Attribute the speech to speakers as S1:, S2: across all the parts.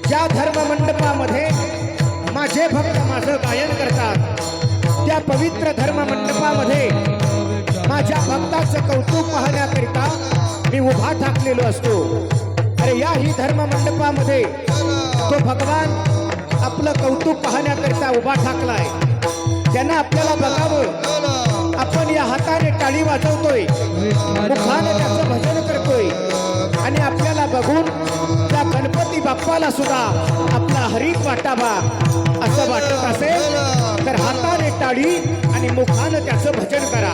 S1: ज्या धर्म मंडपामध्ये माझे भक्त माझं गायन करतात त्या पवित्र धर्म मंडपामध्ये माझ्या भक्ताचं कौतुक पाहण्याकरिता मी उभा ठाकलेलो असतो। अरे या ही धर्म मंडपामध्ये तो भगवान आपलं कौतुक पाहण्याकरिता उभा ठाकलाय। त्यानं आपल्याला बघावं, आपण या हाताने टाळी वाजवतोय, मुखाने त्याचं भजन करतोय आणि आपल्याला बघून त्या गणपती बाप्पाला सुद्धा आपला हरीफ वाटावा असं वाटत असेल तर हाताने टाळी आणि मुखाने त्याचं भजन करा।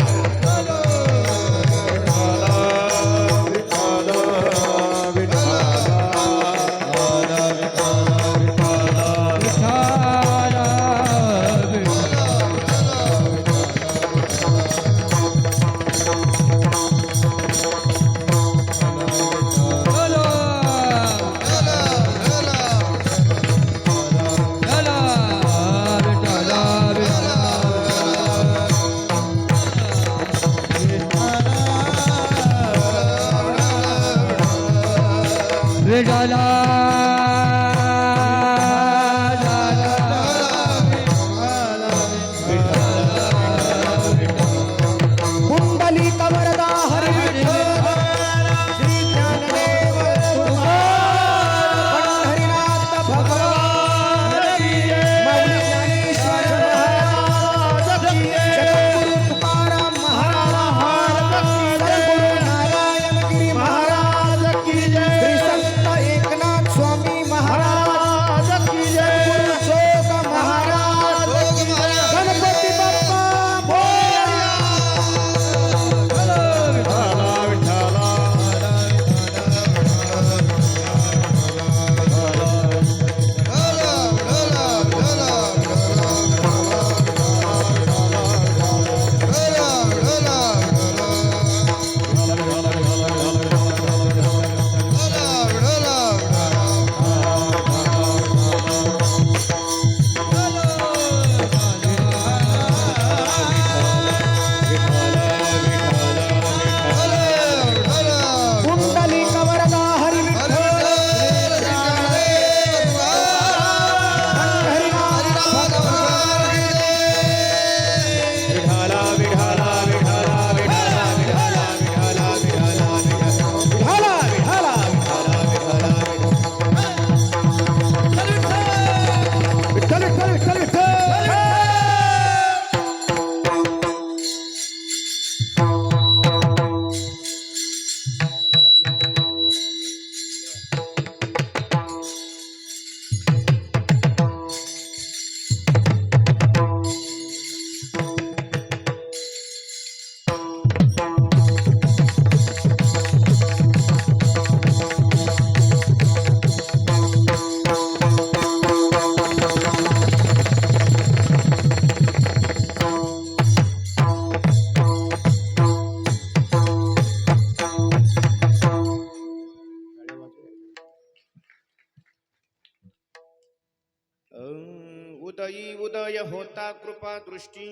S1: उदयी उदय होता कृपा दृष्टी,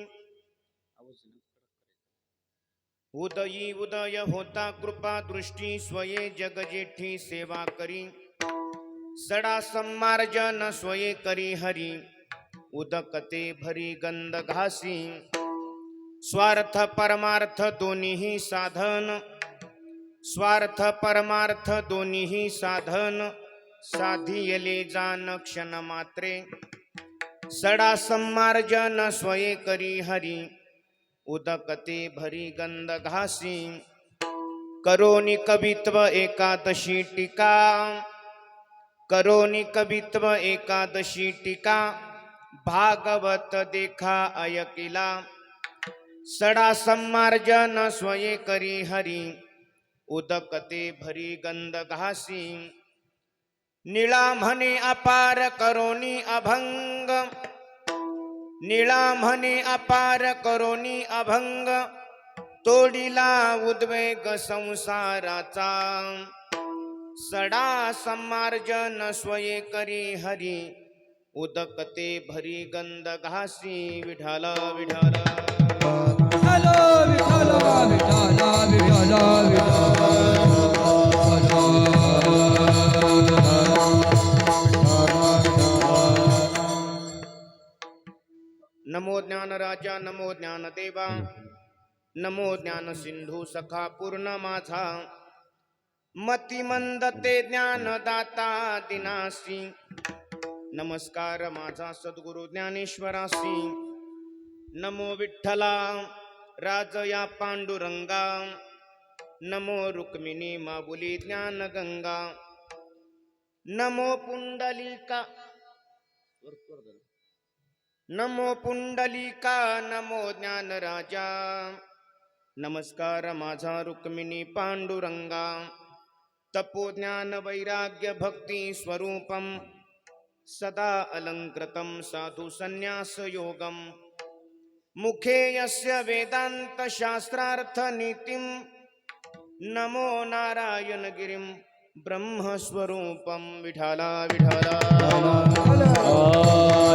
S1: उदयी उदय होता कृपा दृष्टी, स्वये जग जेठी सेवा करी, सडा सम्मार्जन स्वये करी हरी, उदकते भरी गंध घासी, स्वार्थ परमार्थ दोन्ही साधन, स्वार्थ परमार्थ दोन्ही साधन, साधियले जान क्षण मात्रे, सडा सम्मार्जन स्वये करी हरी, उदकते भरी गंध घासी, करोनी कवित्व एकादशी टीका, करोनी कवित्व एकादशी टीका, भागवत देखा ऐकिला, सडा सम्मार्जन स्वये करी हरी, उदकते भरी गंध घासी, निळा म्हणे अपार करोनी अभंग, निळा म्हणे अपार करोनी अभंग, तोडिला उद्वेग संसाराचा, सडा सम्मार्जन स्वये करी हरी, उदकते भरी गंध घासी, विठाल विठाल विठाल विठाल विठाल विठाल विठाल
S2: नमो ज्ञानराजा नमो ज्ञानदेवा नमो ज्ञान सिंधू सखा पूर्ण माझा मतिमंद ते ज्ञानदाता दिनासी नमस्कार माझा सद्गुरु ज्ञानेश्वरासी नमो विठ्ठला राजया पांडुरंगा नमो रुक्मिणी माऊली ज्ञानगंगा नमो पुंडलिका नमो पुंडलिका नमो ज्ञानराजा नमस्कार माझा रुक्मिणी पांडुरंगा तपो ज्ञान वैराग्य भक्ती स्वरूपम सदा अलंकृतं साधु संन्यास योगम मुखे यस्य वेदांत शास्त्रार्थ नीतिम नमो नारायण गिरिम ब्रह्मस्वरूपम विठाला विठाला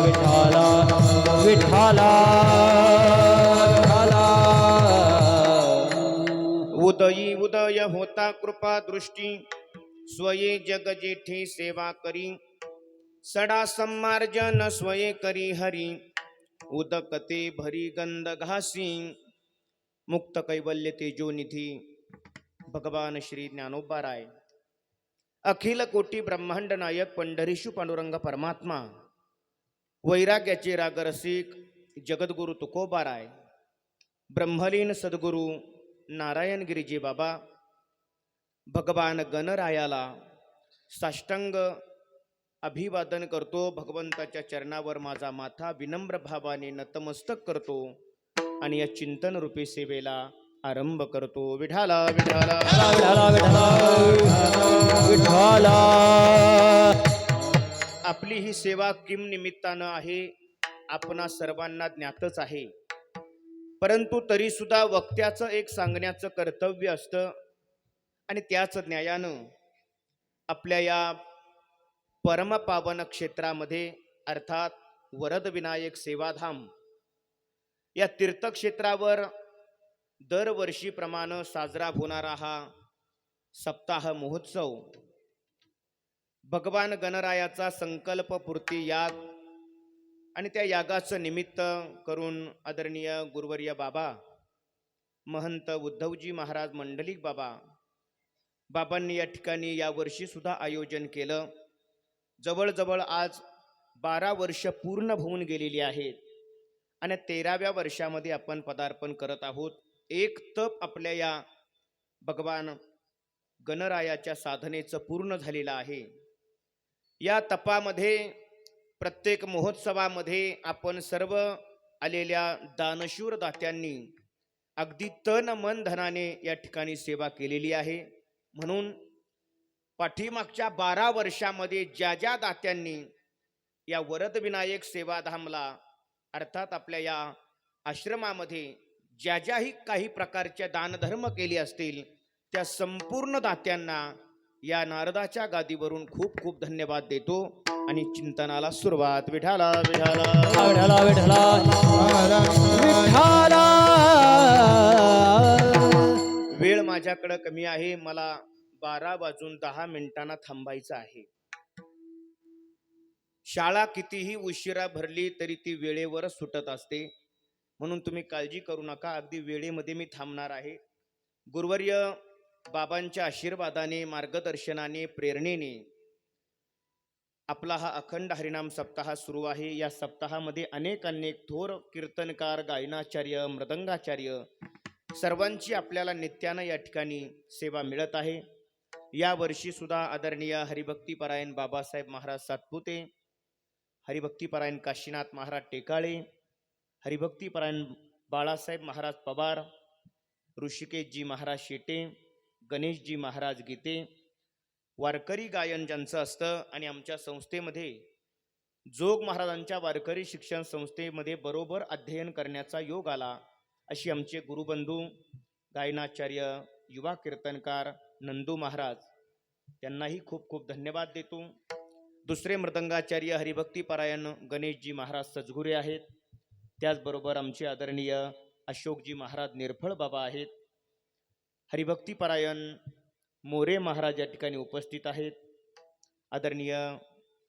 S3: विठाला विठाला
S2: उदयी उदय होता कृपा दृष्टी स्वये जग जेठी सेवा करी सडा सम्मार्जन स्वये करी हरी उदकते भरी गंध घासी मुक्त कैवल्य तेजोनिधी भगवान श्री ज्ञानोबाराय अखिल कोटी ब्रह्मांड नायक पंढरीशु पांडुरंग परमात्मा वैराग्याचे रागरसिक जगद्गुरु तुकोबाराय ब्रह्मलीन सद्गुरु नारायण गिरीजी बाबा भगवान गणरायाला साष्टांग अभिवादन करतो. भगवंताच्या चरणावर माझा माथा विनम्र भावाने नतमस्तक करतो आणि या चिंतन रूपी सेवेला आरंभ करतो. विठाला विठाला
S3: विठाला विठाला विठाला.
S2: आपली ही सेवा किम निमित्तानं आहे आपणा सर्वांना ज्ञातच आहे, परंतु तरी सुद्धा वक्त्याचं एक सांगण्याचं कर्तव्य असतं आणि त्याच न्यायानं आपल्या या परमपावन क्षेत्रामध्ये अर्थात वरद विनायक सेवाधाम या तीर्थक्षेत्रावर दरवर्षीप्रमाणे साजरा होणारा हा सप्ताह महोत्सव भगवान गणरायाचा संकल्पपूर्ती याग आणि त्या यागाचं निमित्त करून आदरणीय गुरुवर्य बाबा महंत उद्धवजी महाराज मंडलिक बाबांनी या ठिकाणी यावर्षी सुद्धा आयोजन केलं. जवळजवळ आज 12 वर्ष पूर्ण होऊन गेलेली आहेत आणि 13व्या वर्षामध्ये आपण पदार्पण करत आहोत. एक तप आपल्या या भगवान गणरायाच्या साधनेचं पूर्ण झालेलं आहे. या तपामध्ये प्रत्येक महोत्सवामध्ये आपण सर्व आलेल्या दानशूर दात्यांनी अगदी तन मन धनाने या ठिकाणी सेवा केलेली आहे. म्हणून पाठीमागच्या 12 वर्षामध्ये ज्या ज्या दात्यांनी या वरद विनायक सेवाधामला अर्थात आपल्या या आश्रमामध्ये ज्या ज्याही काही प्रकारच्या दानधर्म केले असतील त्या संपूर्ण दात्यांना या नारदाच्या गादीवरून खूप खूप धन्यवाद देतो आणि चिंतनाला सुरुवात. विठाला विठाला
S3: विठाला विठाला विठाला.
S2: वेळ माझ्याकडे कमी आहे, मला 12 वाजून 10 मिनिटांना थांबायचं आहे. शाळा कितीही उशिरा भरली तरी ती वेळेवर सुटत असते, म्हणून तुम्ही काळजी करू नका. अगदी वेळेमध्ये मी थांबणार आहे. गुरुवर्य बाबांच्या आशीर्वादाने मार्गदर्शनाने प्रेरणेने आपला हा अखंड हरिनाम सप्ताह सुरू आहे. या सप्ताहामध्ये अनेक थोर कीर्तनकार, गायनाचार्य, मृदंगाचार्य सर्वांची आपल्याला नित्यानं या ठिकाणी सेवा मिळत आहे. या वर्षी सुद्धा आदरणीय हरिभक्तीपरायण बाबासाहेब महाराज सातपुते, हरिभक्तीपरायण काशीनाथ महाराज टेकाळे, हरिभक्तीपरायण बाळासाहेब महाराज पवार, ऋषिकेशजी महाराज शेटे, गणेशजी महाराज गीते, वारकरी गायन ज्यांचं असतं आणि आमच्या संस्थेमध्ये जोग महाराजांच्या वारकरी शिक्षण संस्थेमध्ये बरोबर अध्ययन करण्याचा योग आला अशी आमचे गुरुबंधू गायनाचार्य, युवा कीर्तनकार नंदू महाराज, त्यांनाही खूप खूप धन्यवाद देतो. दुसरे मृदंगाचार्य हरिभक्तीपरायण गणेशजी महाराज सजगुरे आहेत. त्याचबरोबर आमचे आदरणीय अशोकजी महाराज निर्फळ बाबा आहेत. हरिभक्तीपरायण मोरे महाराज या ठिकाणी उपस्थित आहेत. आदरणीय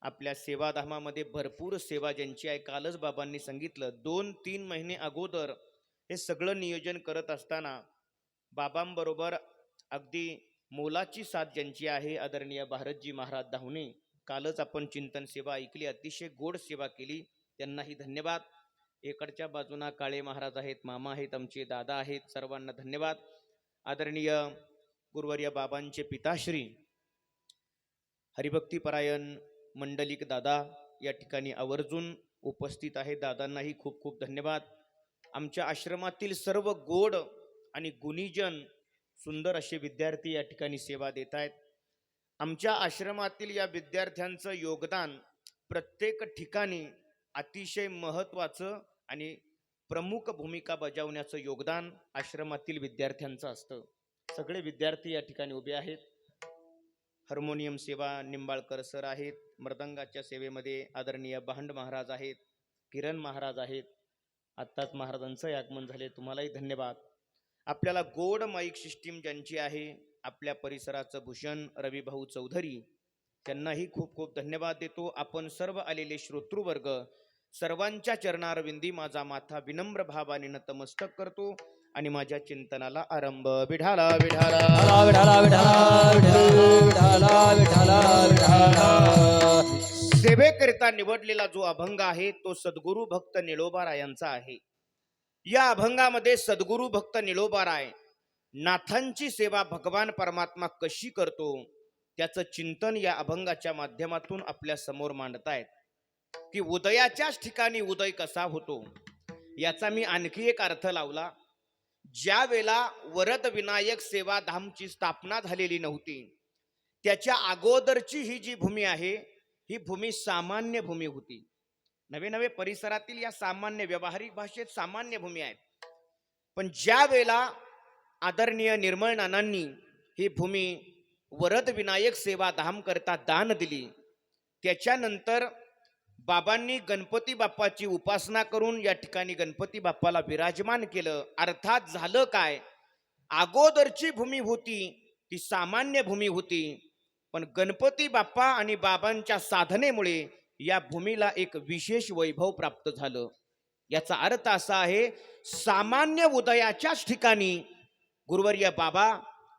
S2: आपल्या सेवाधामामध्ये भरपूर सेवा ज्यांची आहे, कालच बाबांनी सांगितलं 2-3 महिने अगोदर हे सगळं नियोजन करत असताना बाबांबरोबर अगदी मोलाची साथ ज्यांची आहे, आदरणीय भारतजी महाराज दाहुणे, कालच आपण चिंतन सेवा ऐकली, अतिशय गोड सेवा केली, त्यांनाही धन्यवाद. इकडच्या बाजूना काळे महाराज आहेत, मामा आहेत, आमचे दादा आहेत, सर्वांना धन्यवाद. आदरणीय गुरुवर्य बाबांचे पिताश्री हरिभक्तीपरायण मंडलिक दादा या ठिकाणी आवर्जून उपस्थित आहे. दादांनाही खूप खूप धन्यवाद. आमच्या आश्रमातील सर्व गोड आणि गुणीजन सुंदर असे विद्यार्थी या ठिकाणी सेवा देत आहेत. आमच्या आश्रमातील या विद्यार्थ्यांचं योगदान प्रत्येक ठिकाणी अतिशय महत्त्वाचं आणि प्रमुख भूमिका बजावण्याचं योगदान आश्रमातील विद्यार्थ्यांचं असतं. सगळे विद्यार्थी या ठिकाणी उभे आहेत. हार्मोनियम सेवा निंबाळकर सर आहेत, मृदंगाच्या सेवेमध्ये आदरणीय भांड महाराज आहेत, किरण महाराज आहेत. आत्ताच महाराजांचं आगमन झाले, तुम्हालाही धन्यवाद. आपल्याला गोड माईक सिस्टीम ज्यांची आहे, आपल्या परिसराचं भूषण रविभाऊ चौधरी, त्यांनाही खूप खूप धन्यवाद देतो. आपण सर्व आलेले श्रोतृवर्ग सर्वांच्या चरणारविंदी माझा माथा विनम्र भावाने नतमस्तक करतो आणि माझ्या चिंतनाला आरंभ. विठाला विठाला
S3: विठाला विठाला विठाला विठाला विठाला.
S2: सेवेकरिता निवडलेला जो अभंग आहे तो सद्गुरु भक्त निळोबारायांचा आहे. या अभंगामध्ये सद्गुरु भक्त निळोबाराय नाथांची सेवा भगवान परमात्मा कशी करतो त्याचं चिंतन या अभंगाच्या माध्यमातून आपल्या समोर मांडतायत. की उदयाच्याच ठिकाणी उदय कसा होतो याचा मी आणखी एक अर्थ लावला. ज्या वेळेला वरद विनायक सेवा धामची स्थापना झालेली नव्हती, त्याच्या अगोदरची ही जी भूमी आहे, ही भूमी सामान्य भूमी होती. नवे नवे परिसरातील या सामान्य व्यावहारिक भाषेत सामान्य भूमी आहेत. पण ज्या वेळेला आदरणीय निर्मळ नानांनी ही भूमी वरद विनायक सेवा धाम करता दान दिली, त्याच्यानंतर बाबांनी गणपती बाप्पाची उपासना करून या ठिकाणी गणपती बाप्पाला विराजमान केलं. अर्थात झालं काय, अगोदरची भूमी होती ती सामान्य भूमी होती, पण गणपती बाप्पा आणि बाबांच्या साधनेमुळे या भूमीला एक विशेष वैभव प्राप्त झालं. याचा अर्थ असा आहे, सामान्य उदयाच्याच ठिकाणी गुरुवर्य बाबा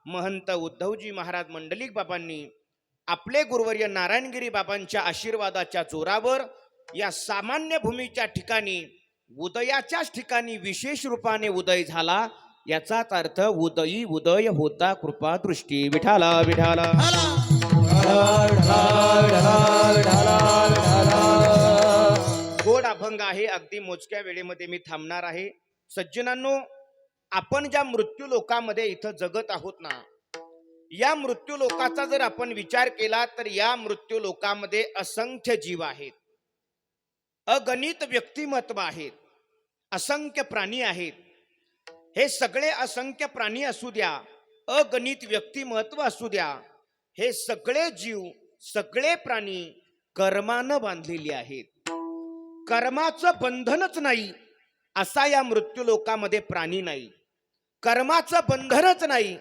S2: महंत उद्धवजी महाराज मंडलिक बाबांनी आपले गुरुवर्य नारायणगिरी बाबांच्या आशीर्वादाच्या जोरावर या सामान्य भूमीच्या ठिकाणी उदयाच्याच ठिकाणी विशेष रूपाने उदय झाला. याचाच अर्थ उदयी उदय होता कृपा दृष्टी. विठाला विठाला. गोड अभंग आहे. अगदी मोजक्या वेळेमध्ये मी थांबणार आहे. सज्जनांनो, आपण ज्या मृत्यू लोकामध्ये इथं जगत आहोत ना, या मृत्यू लोकाचा जर आपण विचार केला तर या मृत्यू लोकामध्ये असंख्य जीव आहेत, अगणित व्यक्तिमत्व आहेत, असंख्य प्राणी आहेत. हे सगळे असंख्य प्राणी असू द्या, अगणित व्यक्तिमत्व असू द्या, हे सगळे जीव सगळे प्राणी कर्मानं बांधलेले आहेत. कर्माचं बंधनच नाही असा या मृत्यू लोकामध्ये प्राणी नाही. कर्माचं बंधनच नाही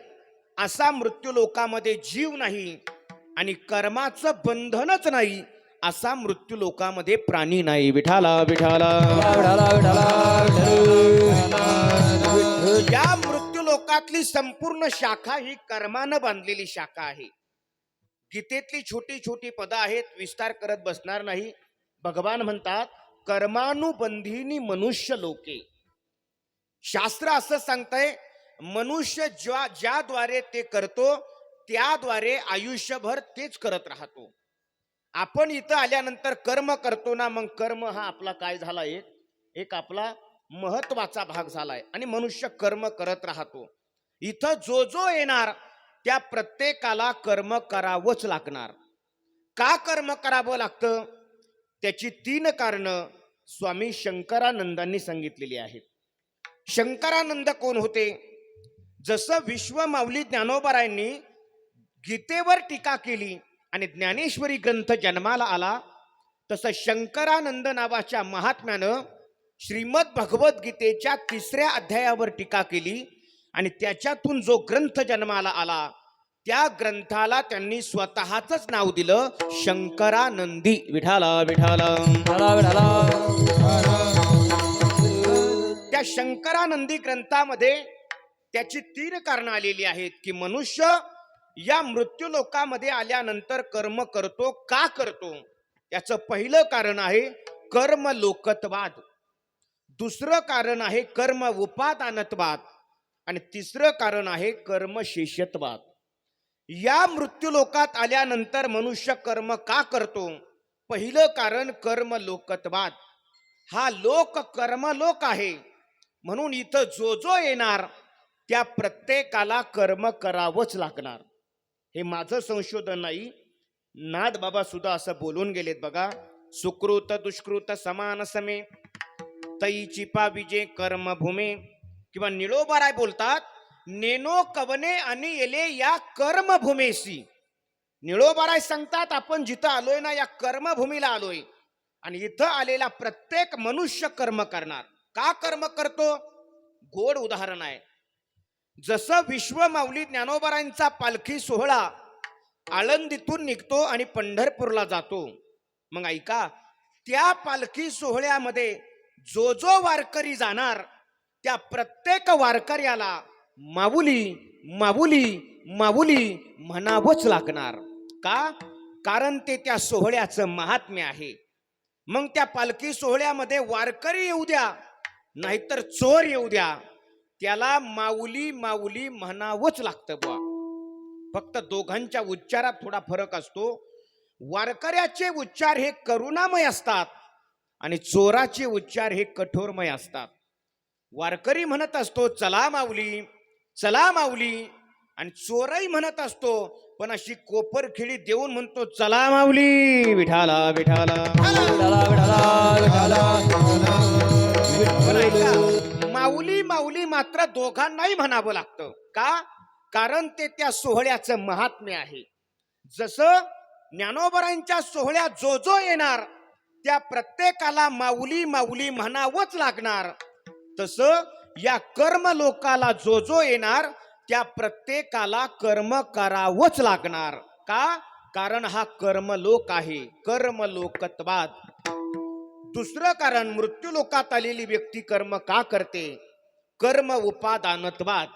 S2: असा मृत्यू लोकामध्ये जीव नाही, आणि कर्माचं बंधनच नाही असा मृत्यू लोकामध्ये प्राणी नाही. विठाला विठाला. या मृत्यू लोकातली संपूर्ण शाखा ही कर्मानं बांधलेली शाखा आहे. गीतेतली छोटी छोटी पदं आहेत, विस्तार करत बसणार नाही. भगवान म्हणतात, कर्मानुबंधीनी मनुष्य लोके. शास्त्र असं सांगतंय, मनुष्य ज्याद्वारे ते करतो त्याद्वारे आयुष्यभर तेच करत राहतो. आपण इथं आल्यानंतर कर्म करतो ना, मग कर्म हा आपला काय झाला, एक आपला महत्वाचा भाग झालाय, आणि मनुष्य कर्म करत राहतो. इथं जो जो येणार त्या प्रत्येकाला कर्म करावंच लागणार. का कर्म करावं लागतं त्याची 3 कारणं स्वामी शंकरानंदांनी सांगितलेली आहेत. शंकरानंद कोण होते? जसं विश्वमाऊली ज्ञानोबारायांनी गीतेवर टीका केली आणि ज्ञानेश्वरी ग्रंथ जन्माला आला, तसं शंकरानंद नावाच्या महात्म्यानं श्रीमद भगवद्गीतेच्या 3ऱ्या अध्यायावर टीका केली आणि त्याच्यातून जो ग्रंथ जन्माला आला त्या ग्रंथाला त्यांनी स्वतःच नाव दिलं शंकरानंदी. विठाला विठाला.
S3: विठाला विठाला.
S2: त्या शंकरानंदी ग्रंथामध्ये त्याची 3 कारणं आलेली आहेत की मनुष्य या मृत्यू लोकामध्ये आल्यानंतर कर्म करतो का करतो. याचं पहिलं कारण आहे कर्म लोकत्वाद, दुसरं कारण आहे कर्म उपादानत्वाद आणि तिसरं कारण आहे कर्म शेषत्वाद. या मृत्यू लोकात आल्यानंतर मनुष्य कर्म का करतो. पहिलं कारण कर्म लोकत्वाद. हा लोक कर्मलोक आहे, म्हणून इथं जो जो येणार त्या प्रत्येकाला कर्म करावंच लागणार. हे माझं संशोधन नाही, नाथ बाबा सुद्धा असं बोलून गेलेत बघा. सुकृत दुष्कृत समान समे तईची पाविजे कर्मभूमे. किंवा निळोबाराय बोलतात नेनो कवने आणि येले या कर्मभूमेशी. निळोबाराय सांगतात आपण जिथं आलोय ना या कर्मभूमीला आलोय आणि इथं आलेला प्रत्येक मनुष्य कर्म करणार. का कर्म करतो. गोड उदाहरण आहे. जसं विश्वमाऊली ज्ञानोबारायांचा पालखी सोहळा आळंदीतून निघतो आणि पंढरपूरला जातो. मग ऐका, त्या पालखी सोहळ्यामध्ये जो जो वारकरी जाणार त्या प्रत्येक वारकऱ्याला माऊली माऊली माऊली म्हणावंच लागणार. का. कारण ते त्या सोहळ्याचं महात्म्य आहे. मग त्या पालखी सोहळ्यामध्ये वारकरी येऊ द्या नाहीतर चोर येऊ द्या, त्याला माऊली माऊली म्हणावंच लागतं बुवा. फक्त दोघांच्या उच्चारात थोडा फरक असतो. वारकऱ्याचे उच्चार हे करुणामय असतात आणि चोराचे उच्चार हे कठोरमय असतात. वारकरी म्हणत असतो चला माऊली चला माऊली, आणि चोरही म्हणत असतो पण अशी कोपरखिळी देऊन म्हणतो चला माऊली विठाला विठाला.
S3: विठाला विठाला विठाला.
S2: माऊली माऊली मात्र दोघांनाही म्हणावं लागतं. का. कारण ते त्या सोहळ्याचं महात्म्य आहे. जसं ज्ञानोबरांच्या सोहळ्यात जो जो येणार त्या प्रत्येकाला माऊली माऊली म्हणावंच लागणार, तसं या कर्म लोकाला जो जो येणार त्या प्रत्येकाला कर्म करावंच लागणार. का. कारण हा कर्मलोक आहे, कर्मलोकत्वाद. दुसरं कारण मृत्यू लोकात आलेली व्यक्ती कर्म का करते. कर्म उपादानत्वाद.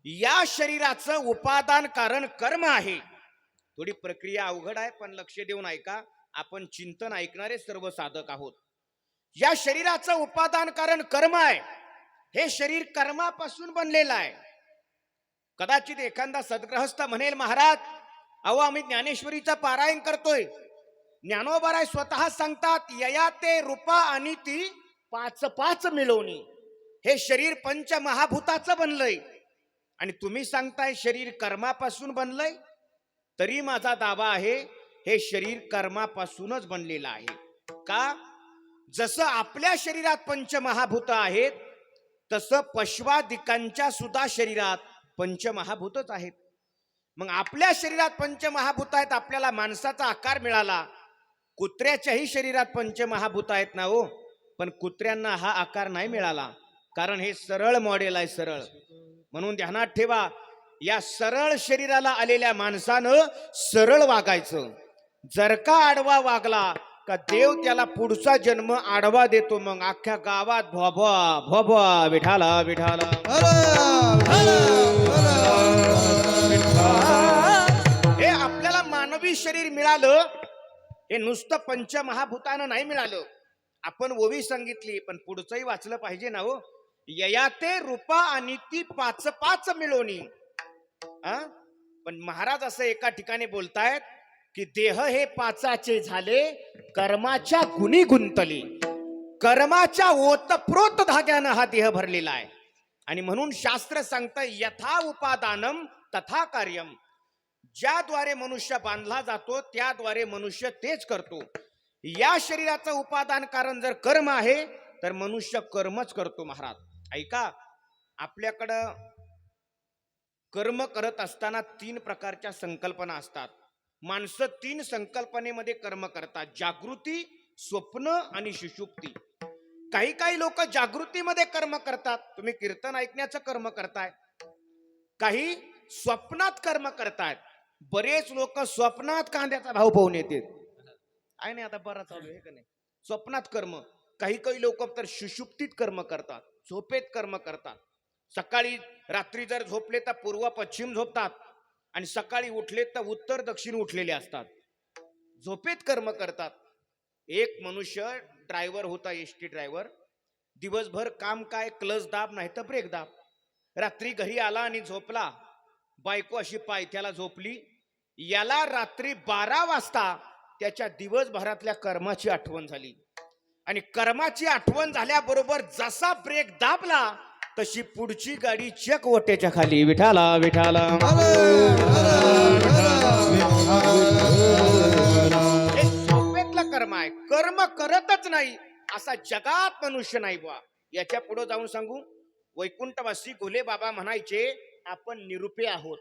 S2: या शरीराचं उपादान कारण कर्म आहे. थोडी प्रक्रिया अवघड आहे पण लक्ष देऊन ऐका. आपण चिंतन ऐकणारे सर्व साधक आहोत. या शरीराचं उपादान कारण कर्म आहे. हे शरीर कर्मापासून बनलेलं आहे. कदाचित एखादा सद्ग्रहस्थ म्हणेल महाराज अहो आम्ही ज्ञानेश्वरीचं पारायण करतोय. ज्ञानोबाराय स्वतः सांगतात यया ते रूपा आणि ती 5 मिळवणी. हे शरीर पंचमहाभूताचं बनलंय आणि तुम्ही सांगताय शरीर कर्मापासून बनलंय. तरी माझा दावा आहे हे शरीर कर्मापासूनच बनलेलं आहे. का. जसं आपल्या शरीरात पंचमहाभूत आहेत तसं पशवादिकांच्या सुद्धा शरीरात पंचमहाभूतच आहेत. मग आपल्या शरीरात पंचमहाभूत आहेत, आपल्याला माणसाचा आकार मिळाला. कुत्र्याच्याही शरीरात पंचमहाभूत आहेत ना हो, पण कुत्र्यांना हा आकार नाही मिळाला कारण हे सरळ मॉडेल आहे, सरळ. म्हणून ध्यानात ठेवा, या सरळ शरीराला आलेल्या माणसानं सरळ वागायचं. जर का आडवा वागला का देव त्याला पुढचा जन्म आडवा देतो. मग अख्ख्या गावात भोभा भोभा विठाला विठाला. हे आपल्याला मानवी शरीर मिळालं हे नुसतं पंचमहाभूतानं नाही मिळालं. आपण ओवी सांगितली पण पुढचंही वाचलं पाहिजे ना हो. ययाते रूपा आणि ती 5 मिळवणी. पण महाराज असं एका ठिकाणी बोलतायत की देह हे 5 झाले कर्माच्या गुणी गुंतले. कर्माच्या ओतप्रोत धाग्यानं हा देह भरलेला आहे. आणि म्हणून शास्त्र सांगतं यथा उपादानम तथा कार्यम. ज्याद्वारे मनुष्य बांधला जातो त्याद्वारे मनुष्य तेच करतो. या शरीराचं उपादान कारण जर कर्म आहे तर मनुष्य कर्मच करतो. महाराज ऐका, आपल्याकडं कर्म करत असताना 3 प्रकारच्या संकल्पना असतात. माणसं 3 संकल्पनेमध्ये कर्म करतात. जागृती, स्वप्न आणि सुषुप्ती. काही काही लोक जागृतीमध्ये कर्म करतात. तुम्ही कीर्तन ऐकण्याचं कर्म करताय. काही स्वप्नात कर्म करतायत. बरेच लोक स्वप्नात कांद्याचा भाव पाहून येतात. आहे नाही आता बरा चालू आहे का नाही. स्वप्नात कर्म. काही काही लोक तर सुषुप्तीत कर्म करतात, झोपेत कर्म करतात. सकाळी रात्री जर झोपले तर पूर्व पश्चिम झोपतात आणि सकाळी उठले तर उत्तर दक्षिण उठलेले असतात. झोपेत कर्म करतात. एक मनुष्य ड्रायव्हर होता, एसटी ड्रायव्हर. दिवसभर काम काय, क्लच दाब नाही तर ब्रेक दाब. रात्री घरी आला आणि झोपला. बायको अशी पायथ्याला झोपली. याला रात्री 12 वाजता त्याच्या दिवसभरातल्या कर्माची आठवण झाली आणि कर्माची आठवण झाल्याबरोबर जसा ब्रेक दाबला तशी पुढची गाडी चक ओट्याच्या खाली. विठाला विठाला. हे झोपेतलं कर्म आहे. कर्म करतच नाही असा जगात मनुष्य नाही बुवा. याच्या पुढे जाऊन सांगू, वैकुंठवासी घोले बाबा म्हणायचे आपण निरुपे आहोत.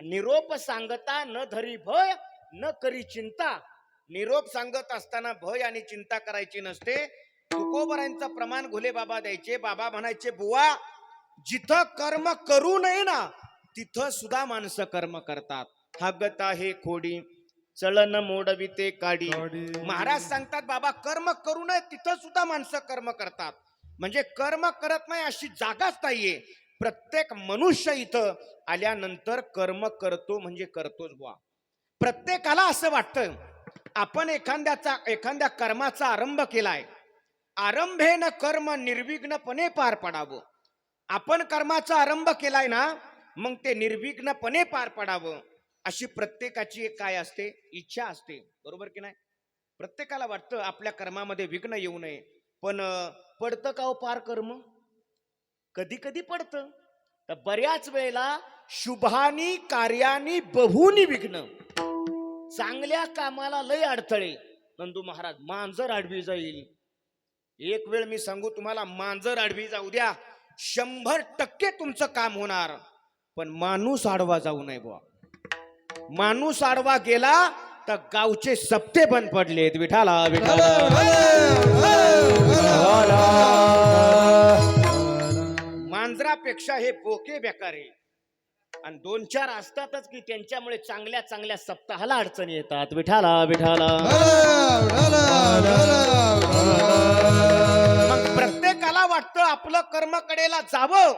S2: निरोप सांगता न धरी भय न करी चिंता. निरोप सांगत असताना भय आणि चिंता करायची नसते. तुकोबरांचं प्रमाण घोले बाबा द्यायचे. बाबा म्हणायचे बुवा, जिथं कर्म करू नये ना तिथं सुद्धा माणसं कर्म करतात. हागता हे खोडी चलन मोडविते काडी. महाराज सांगतात बाबा कर्म करू नये तिथं सुद्धा माणसं कर्म करतात. म्हणजे कर्म करत नाही अशी जागाच नाहीये. प्रत्येक मनुष्य इथं आल्यानंतर कर्म करतो म्हणजे करतोच बुवा. प्रत्येकाला असं वाटतं आपण एखाद्या कर्माचा आरंभ केलाय. आरंभेन कर्म निर्विघ्नपणे पार पडावं. आपण कर्माचा आरंभ केलाय ना मग ते निर्विघ्नपणे पार पडावं अशी प्रत्येकाची एक काय असते, इच्छा असते. बरोबर की नाही. प्रत्येकाला वाटतं आपल्या कर्मामध्ये विघ्न येऊ नये. पण पडतं का हो पार कर्म? कधी कधी पडतं. तर बऱ्याच वेळेला शुभानी कार्यानी बहुनी विघ्न. चांगल्या कामाला लय अडथळे. नंदू महाराज मांजर आडवी जाईल. एक वेळ मी सांगू तुम्हाला, मांजर आडवी जाऊ द्या 100% तुमचं काम होणार. पण माणूस आडवा जाऊ नये बुवा. माणूस आडवा गेला तर गावचे सप्ते बंद पडलेत. विठाला विठाला. मांजरापेक्षा हे बोके बेकार आहे. आणि 2-4 असतातच की त्यांच्यामुळे चांगल्या चांगल्या सप्ताहाला अडचणी येतात. विठाला विठाला. मग प्रत्येकाला वाटतं आपलं कर्मकडेला जावं,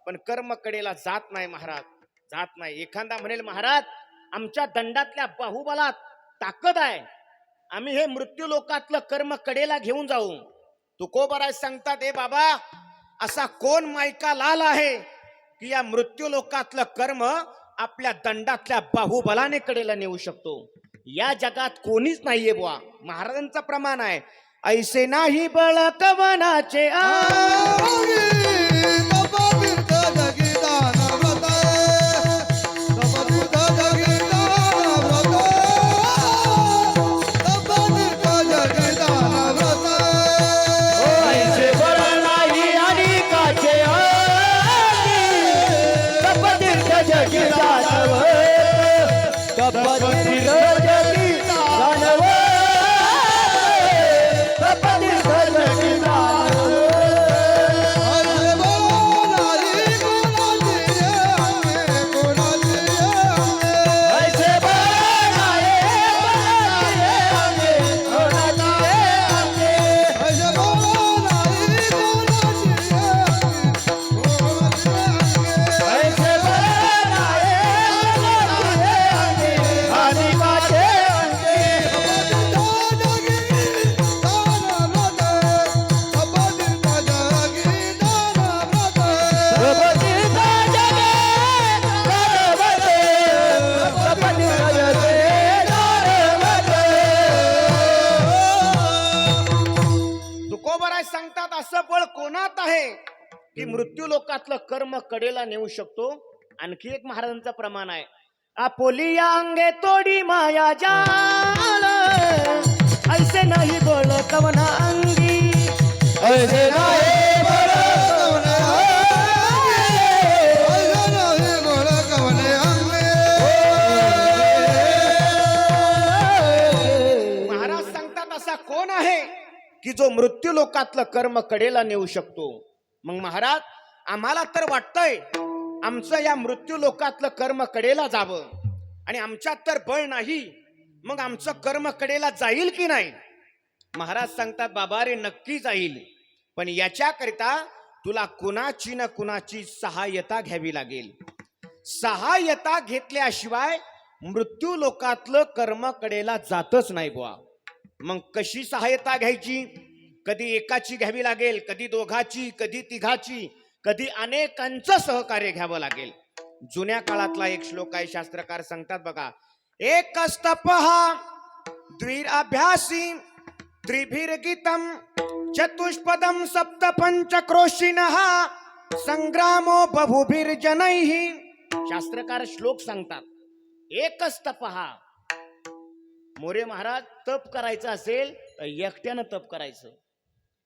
S2: पण कर्मकडेला जात नाही महाराज, जात नाही. एखादा म्हणेल महाराज आमच्या दंडातल्या बाहुबलात ताकद आहे, आम्ही हे मृत्यू लोकातलं कर्म कडेला घेऊन जाऊ. तुकोबराज सांगतात ए बाबा, असा कोण मायका लाल आहे की या मृत्यू लोकातलं कर्म आपल्या दंडातल्या बाहुबलाने कडेला नेऊ शकतो. या जगात कोणीच नाहीये बुवा. महाराजांचं प्रमाण आहे, ऐसे नाही बळ कवनाचे सांगतात असं बळ कोणात आहे की मृत्यू लोकातलं कर्म कडेला नेऊ शकतो. आणखी एक महाराजांचं प्रमाण आहे, आपोलिया अंगे तोडी माया जाल, ऐसे नाही बळ कवना अंगी, ऐसे नाही बळ कवना अंगी. महाराज सांगतात असा कोण आहे की जो मृत्यू लोकातलं कर्म कडेला नेऊ शकतो. मग महाराज आम्हाला तर वाटतंय आमचं या मृत्यू लोकातलं कर्म कडेला जावं आणि आमच्यात तर बळ नाही, मग आमचं कर्म कडेला जाईल की नाही? महाराज सांगतात, बाबा रे नक्की जाईल, पण याच्याकरिता तुला कुणाची ना कुणाची सहाय्यता घ्यावी लागेल. सहाय्यता घेतल्याशिवाय मृत्यू लोकातलं कर्म कडेला जातच नाही बुवा. मग कशी सहाय्यता घ्यायची? कधी एकाची घ्यावी लागेल, कधी दोघाची, कधी तिघाची, कधी अनेकांचं सहकार्य घ्यावं लागेल. जुन्या काळातला एक श्लोक आहे, शास्त्रकार सांगतात बघा, एकस्तपहा द्विराभ्यासी त्रिभिर्गीतम चतुष्पदम सप्त पंचक्रोशिनः संग्रामो बहुभिर्जनैः. शास्त्रकार श्लोक सांगतात, एकच तपहा. मोरे महाराज तप करायचं असेल तर एकट्यानं तप करायचं.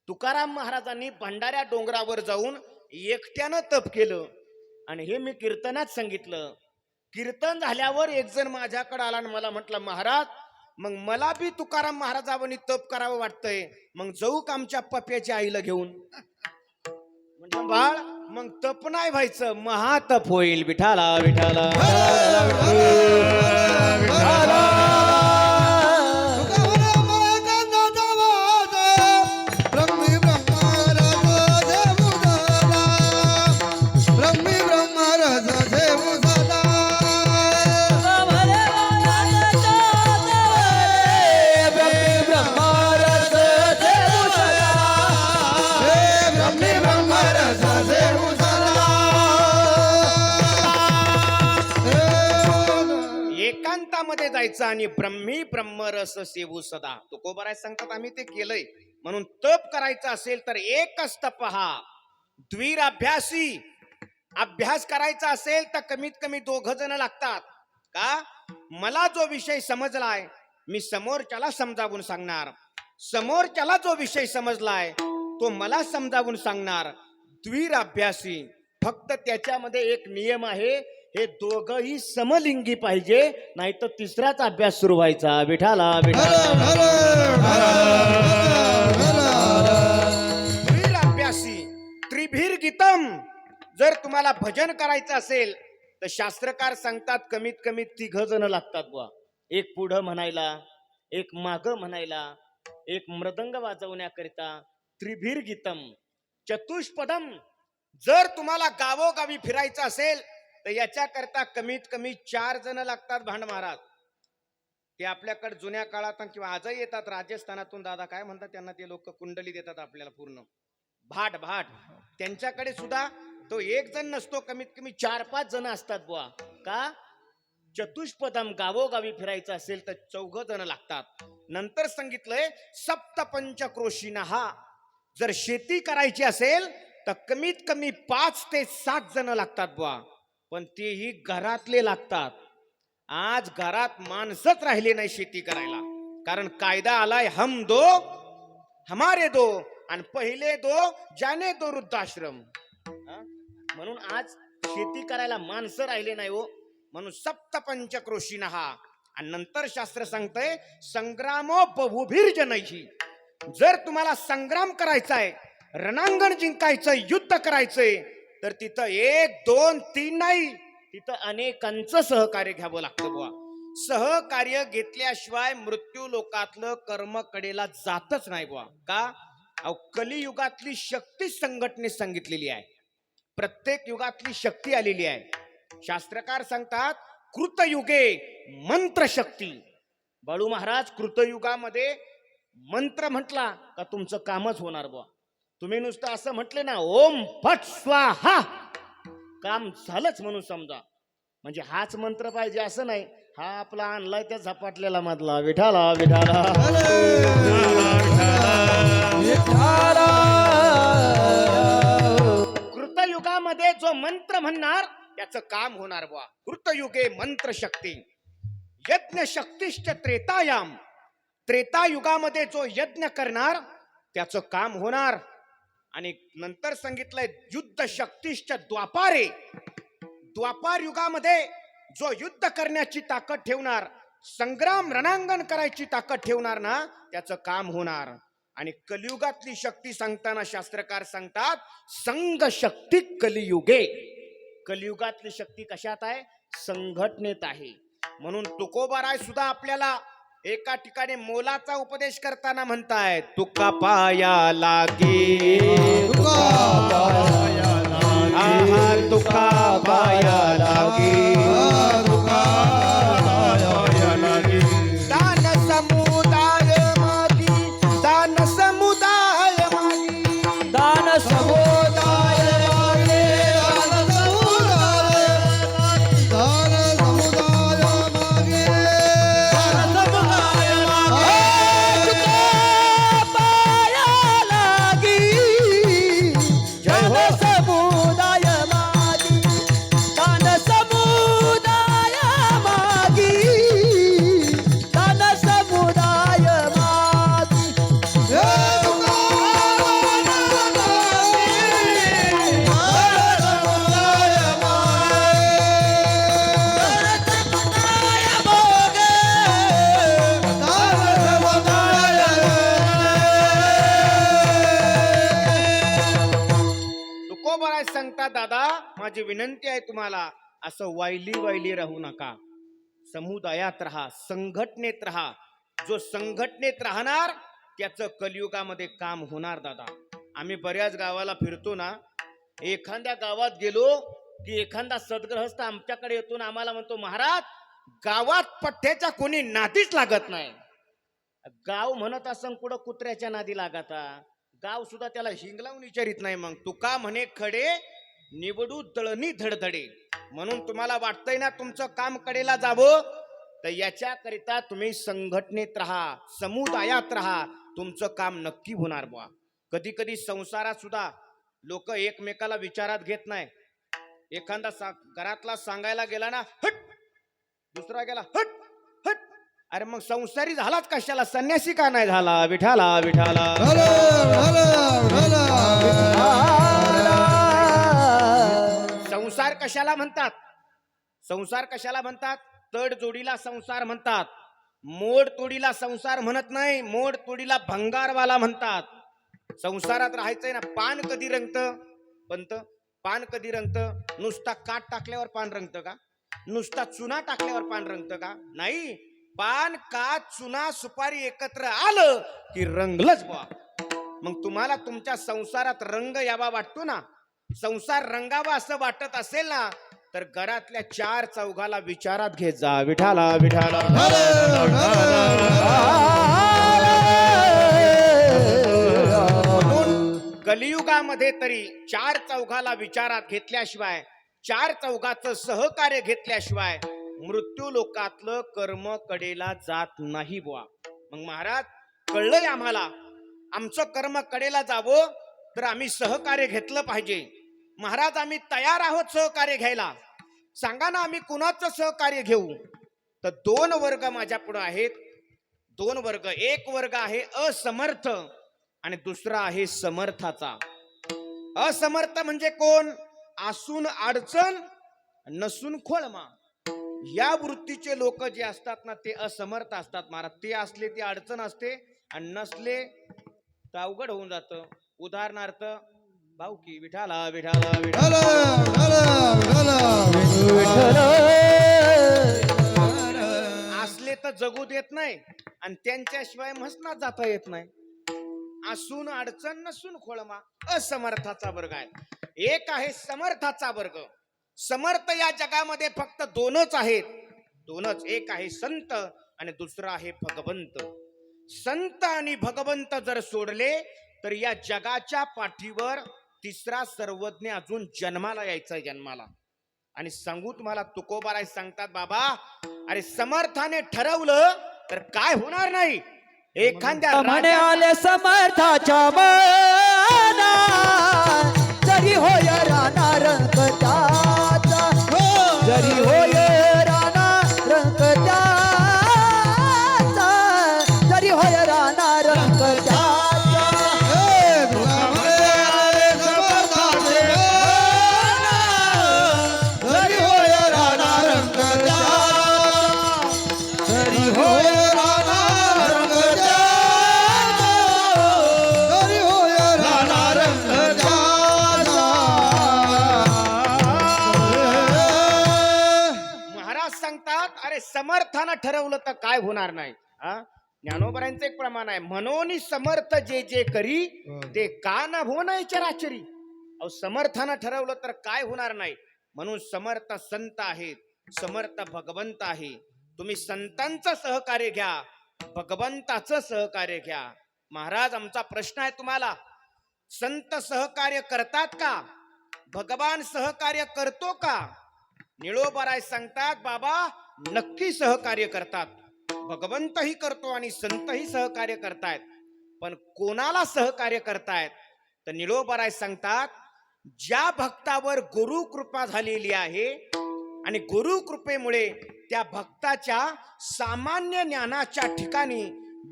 S2: तुकाराम महाराजांनी भंडाऱ्या डोंगरावर जाऊन एकट्यानं तप केलं आणि हे मी कीर्तनात सांगितलं. कीर्तन झाल्यावर एक जण माझ्याकडे आला आणि मला म्हटलं, महाराज मग मला बी तुकाराम महाराजांनी तप करावं वाटतंय, मग जाऊ का आमच्या पप्याच्या आईला घेऊन? म्हणजे बाळ मग तप नाही व्हायचं, महातप होईल. विठाला विठाला एकांतामध्ये जायचं आणि ब्रह्मी ब्रह्मरस सेवू सदा. तुकोबराय सांगतात, आम्ही ते केलंय. म्हणून तप करायचं असेल तर एकच तपहा द्विराभ्यासी. अभ्यास करायचा असेल तर कमीत कमी 2 जण लागतात. का? मला जो विषय समजलाय मी समोरच्याला समजावून सांगणार, समोरच्याला जो विषय समजलाय तो मला समजावून सांगणार. द्विराभ्यासी, फक्त त्याच्यामध्ये एक नियम आहे, हे दोघही समलिंगी पाहिजे, नाही तर तिसराच अभ्यास सुरू व्हायचा. विठाला द्विराभ्यासी त्रिभिर्गीतम. जर तुम्हाला भजन करायचं असेल तर शास्त्रकार सांगतात कमीत कमी 3 जण लागतात बुवा. एक पुढं म्हणायला, एक माग म्हणायला, एक मृदंग वाजवण्याकरिता. त्रिभिर्गीतम चतुष्पदम. जर तुम्हाला गावोगावी फिरायचं असेल तर याच्याकरता कमीत कमी 4 जण लागतात. भांड महाराज ते आपल्याकडे जुन्या काळात किंवा आजही येतात राजस्थानातून. दादा काय म्हणतात त्यांना, ते लोक कुंडली देतात आपल्याला पूर्ण. भाट भाट त्यांच्याकडे सुद्धा तो 1 जण नसतो, कमीत कमी 4-5 जण असतात बुवा. का? चतुष्पदम, गावोगावी फिरायचं असेल तर 4 जण लागतात. नंतर सांगितलंय सप्त पंचक्रोशीनः. जर शेती करायची असेल तर कमीत कमी 5 ते 7 जण लागतात बुवा, पण तेही घरातले लागतात. आज घरात माणसंच राहिले नाही शेती करायला, कारण कायदा आलाय हम दो हमारे दो आणि पहिले 2 जाने 2 वृद्धाश्रम. म्हणून आज शेती करायला माणसं राहिले नाही हो. म्हणून सप्त पंचक्रोशीनः. आणि नंतर शास्त्र सांगतंय संग्रामो बहुभिर्जनैः. जर तुम्हाला संग्राम करायचा आहे, रणांगण जिंकायचंय, युद्ध करायचंय, तर तिथं 1, 2, 3 नाही, तिथं अनेकांचं सहकार्य घ्यावं लागतं बुवा. सहकार्य घेतल्याशिवाय मृत्यू लोकातलं कर्म कडेला जातच नाही बुवा. का? अहो कलियुगातली शक्ती संघटनेत सांगितलेली आहे. प्रत्येक युगातली शक्ती आलेली आहे. शास्त्रकार सांगतात कृतयुगे मंत्र शक्ती. बाळू महाराज कृतयुगामध्ये मंत्र म्हटला का तुमचं कामच होणार बुवा. तुम्ही नुसतं असं म्हटले ना ओम फट स्वाहा, काम झालंच म्हणून समजा. म्हणजे हाच मंत्र पाहिजे असं नाही, हा आपला आणलाय त्या झपाटलेला मधला. विठाला विठाला कृतयुगामध्ये जो मंत्र म्हणणार त्याचं काम होणार बुवा. कृतयुगे मंत्र शक्ती. यज्ञ शक्तिश्च त्रेतायाम. त्रेतायुगामध्ये जो यज्ञ करणार त्याचं काम होणार. आणि नंतर सांगितलंय युद्ध शक्तिश्च द्वापारे. द्वापार युगामध्ये जो युद्ध करण्याची ताकद ठेवणार, संग्राम रणांगण करायची ताकद ठेवणार ना, त्याचं काम होणार. आणि कलियुगातली शक्ती सांगताना शास्त्रकार सांगतात संघ शक्ती कलियुगे. कलियुगातली शक्ती कशात आहे? संघटनेत आहे. म्हणून तुकोबाराय सुद्धा आपल्याला एका ठिकाणी मोलाचा उपदेश करताना म्हणताय, तुका पाया लागे, आहा, तुका पाया लागे, दान समुदाय मागी, दान समुदाय मागी,
S3: दान समुदाय मागे, पाया लागी,
S2: जय हो.
S3: समुदाय मागी, दान समुदाय मागी, दान समुदाय मागी.
S2: तुकोबाराय सांगता, दादा माझी विनंती आहे तुम्हाला, असं वायली राहू नका, समुदायात राहा, संघटनेत राहा. जो संघटनेत राहणार त्याचं कलियुगामध्ये काम होणार. दादा आम्ही बऱ्याच गावाला फिरतो ना, एखाद्या गावात गेलो की एखादा सद्ग्रहस्थ आमच्याकडे येतो ना, आम्हाला म्हणतो, महाराज गावात पठ्ठ्याच्या कोणी नादीच लागत नाही. गाव म्हणत असं कुठं कुत्र्याच्या नादी लागता, गाव सुद्धा त्याला हिंगलावून विचारित नाही. मग तुका म्हणे खडे निवडू दळणी धडधडे. म्हणून तुम्हाला वाटतंय ना तुमचं काम कडेला जावं, तर याच्याकरिता तुम्ही संघटनेत राहा, समुदायात राहा, तुमचं काम नक्की होणार बुवा. कधी कधी संसारात सुद्धा लोक एकमेकाला विचारात घेत नाही. एखादा घरातला सांगायला गेला ना, हट, दुसरा गेला हट हट. अरे मग संसारी झालाच कशाला, संन्यासी का नाही झाला? विठाला विठाला. संसार कशाला म्हणतात? संसार कशाला म्हणतात? तड जोडीला संसार म्हणतात, मोड तोडीला संसार म्हणत नाही. मोड तोडीला भंगारवाला म्हणतात. संसारात राहायचंय ना. पान कधी रंगत पंत? पान कधी रंगत? नुसता काट टाकल्यावर पान रंगत का? नुसता चुना टाकल्यावर पान रंगत का? नाही. पान, काच, चुना, सुपारी एकत्र आलं की रंगलंच बा. मग तुम्हाला तुमच्या संसारात रंग यावा वाटतो ना, संसार रंगावा असं वाटत असेल ना, तर घरातल्या चार चौघाला विचारात घेत जा. विठाला विठाला. म्हणून कलियुगामध्ये तरी चार चौघाला विचारात घेतल्याशिवाय, चार चौघाचं सहकार्य घेतल्याशिवाय मृत्यू लोकातलं कर्म कडेला जात नाही बुवा. मग महाराज कळलंय आम्हाला, आमचं कर्म कडेला जावं तर आम्ही सहकार्य घेतलं पाहिजे. महाराज आम्ही तयार आहोत सहकार्य घ्यायला. सांगा ना आम्ही कुणाचं सहकार्य घेऊ? तर दोन वर्ग माझ्या पुढे आहेत. दोन वर्ग. एक वर्ग आहे असमर्थ आणि दुसरा आहे समर्थाचा. असमर्थ म्हणजे कोण? आसून अडचण नसून खोळमा. या वृत्तीचे लोक जे असतात ना, ते असमर्थ असतात महाराज. ते असले ती अडचण असते आणि नसले तर अवघड होऊन जातं. उदाहरणार्थ भाऊकी. विठाला विठाला विठाला. असले तर जगू देत नाही आणि त्यांच्याशिवाय मसनात जाता येत नाही. असून अडचण नसून खोळमा. असमर्थाचा वर्ग आहे. एक आहे समर्थाचा वर्ग. समर्थ या जगामध्ये फक्त दोनच आहेत. दोनच. एक आहे संत आणि दुसरा आहे भगवंत. संत आणि भगवंत जर सोडले तर या जगाच्या पाठीवर तिसरा सर्वज्ञ अजून जन्माला यायचा. जन्माला. आणि सांगू तुम्हाला, तुकोबाराय सांगतात, बाबा अरे समर्थाने ठरवलं तर काय होणार नाही. एखाद्या
S3: म्हणे आले समर्थाच्या मना, जरी होय राणा रंग त्याचा, जरी होय राणा रंग त्याचा, जरी होय राणा रंग त्याचा.
S2: समर्थानं ठरवलं तर काय होणार नाही. हा, ज्ञानोबरांचं एक प्रमाण आहे, मनोनी समर्थ जे जे करी ते का न हो नाही चराचरी. अहो, समर्थानं ठरवलं तर काय होणार नाही. म्हणून समर्थ संत आहेत, समर्थ भगवंत आहे. तुम्ही संतांचं सहकार्य घ्या, भगवंताचं सहकार्य घ्या. महाराज, आमचा प्रश्न आहे तुम्हाला, संत सहकार्य करतात का? भगवान सहकार्य करतो का? निळोबाराय सांगतात, बाबा नक्की सहकार्य करतात. भगवंतही करतो आणि संतही सहकार्य करतायत. पण कोणाला सहकार्य करतायत? तर निळोबाराय सांगतात, ज्या भक्तावर गुरु कृपा झालेली आहे आणि गुरु कृपेमुळे त्या भक्ताच्या सामान्य ज्ञानाच्या ठिकाणी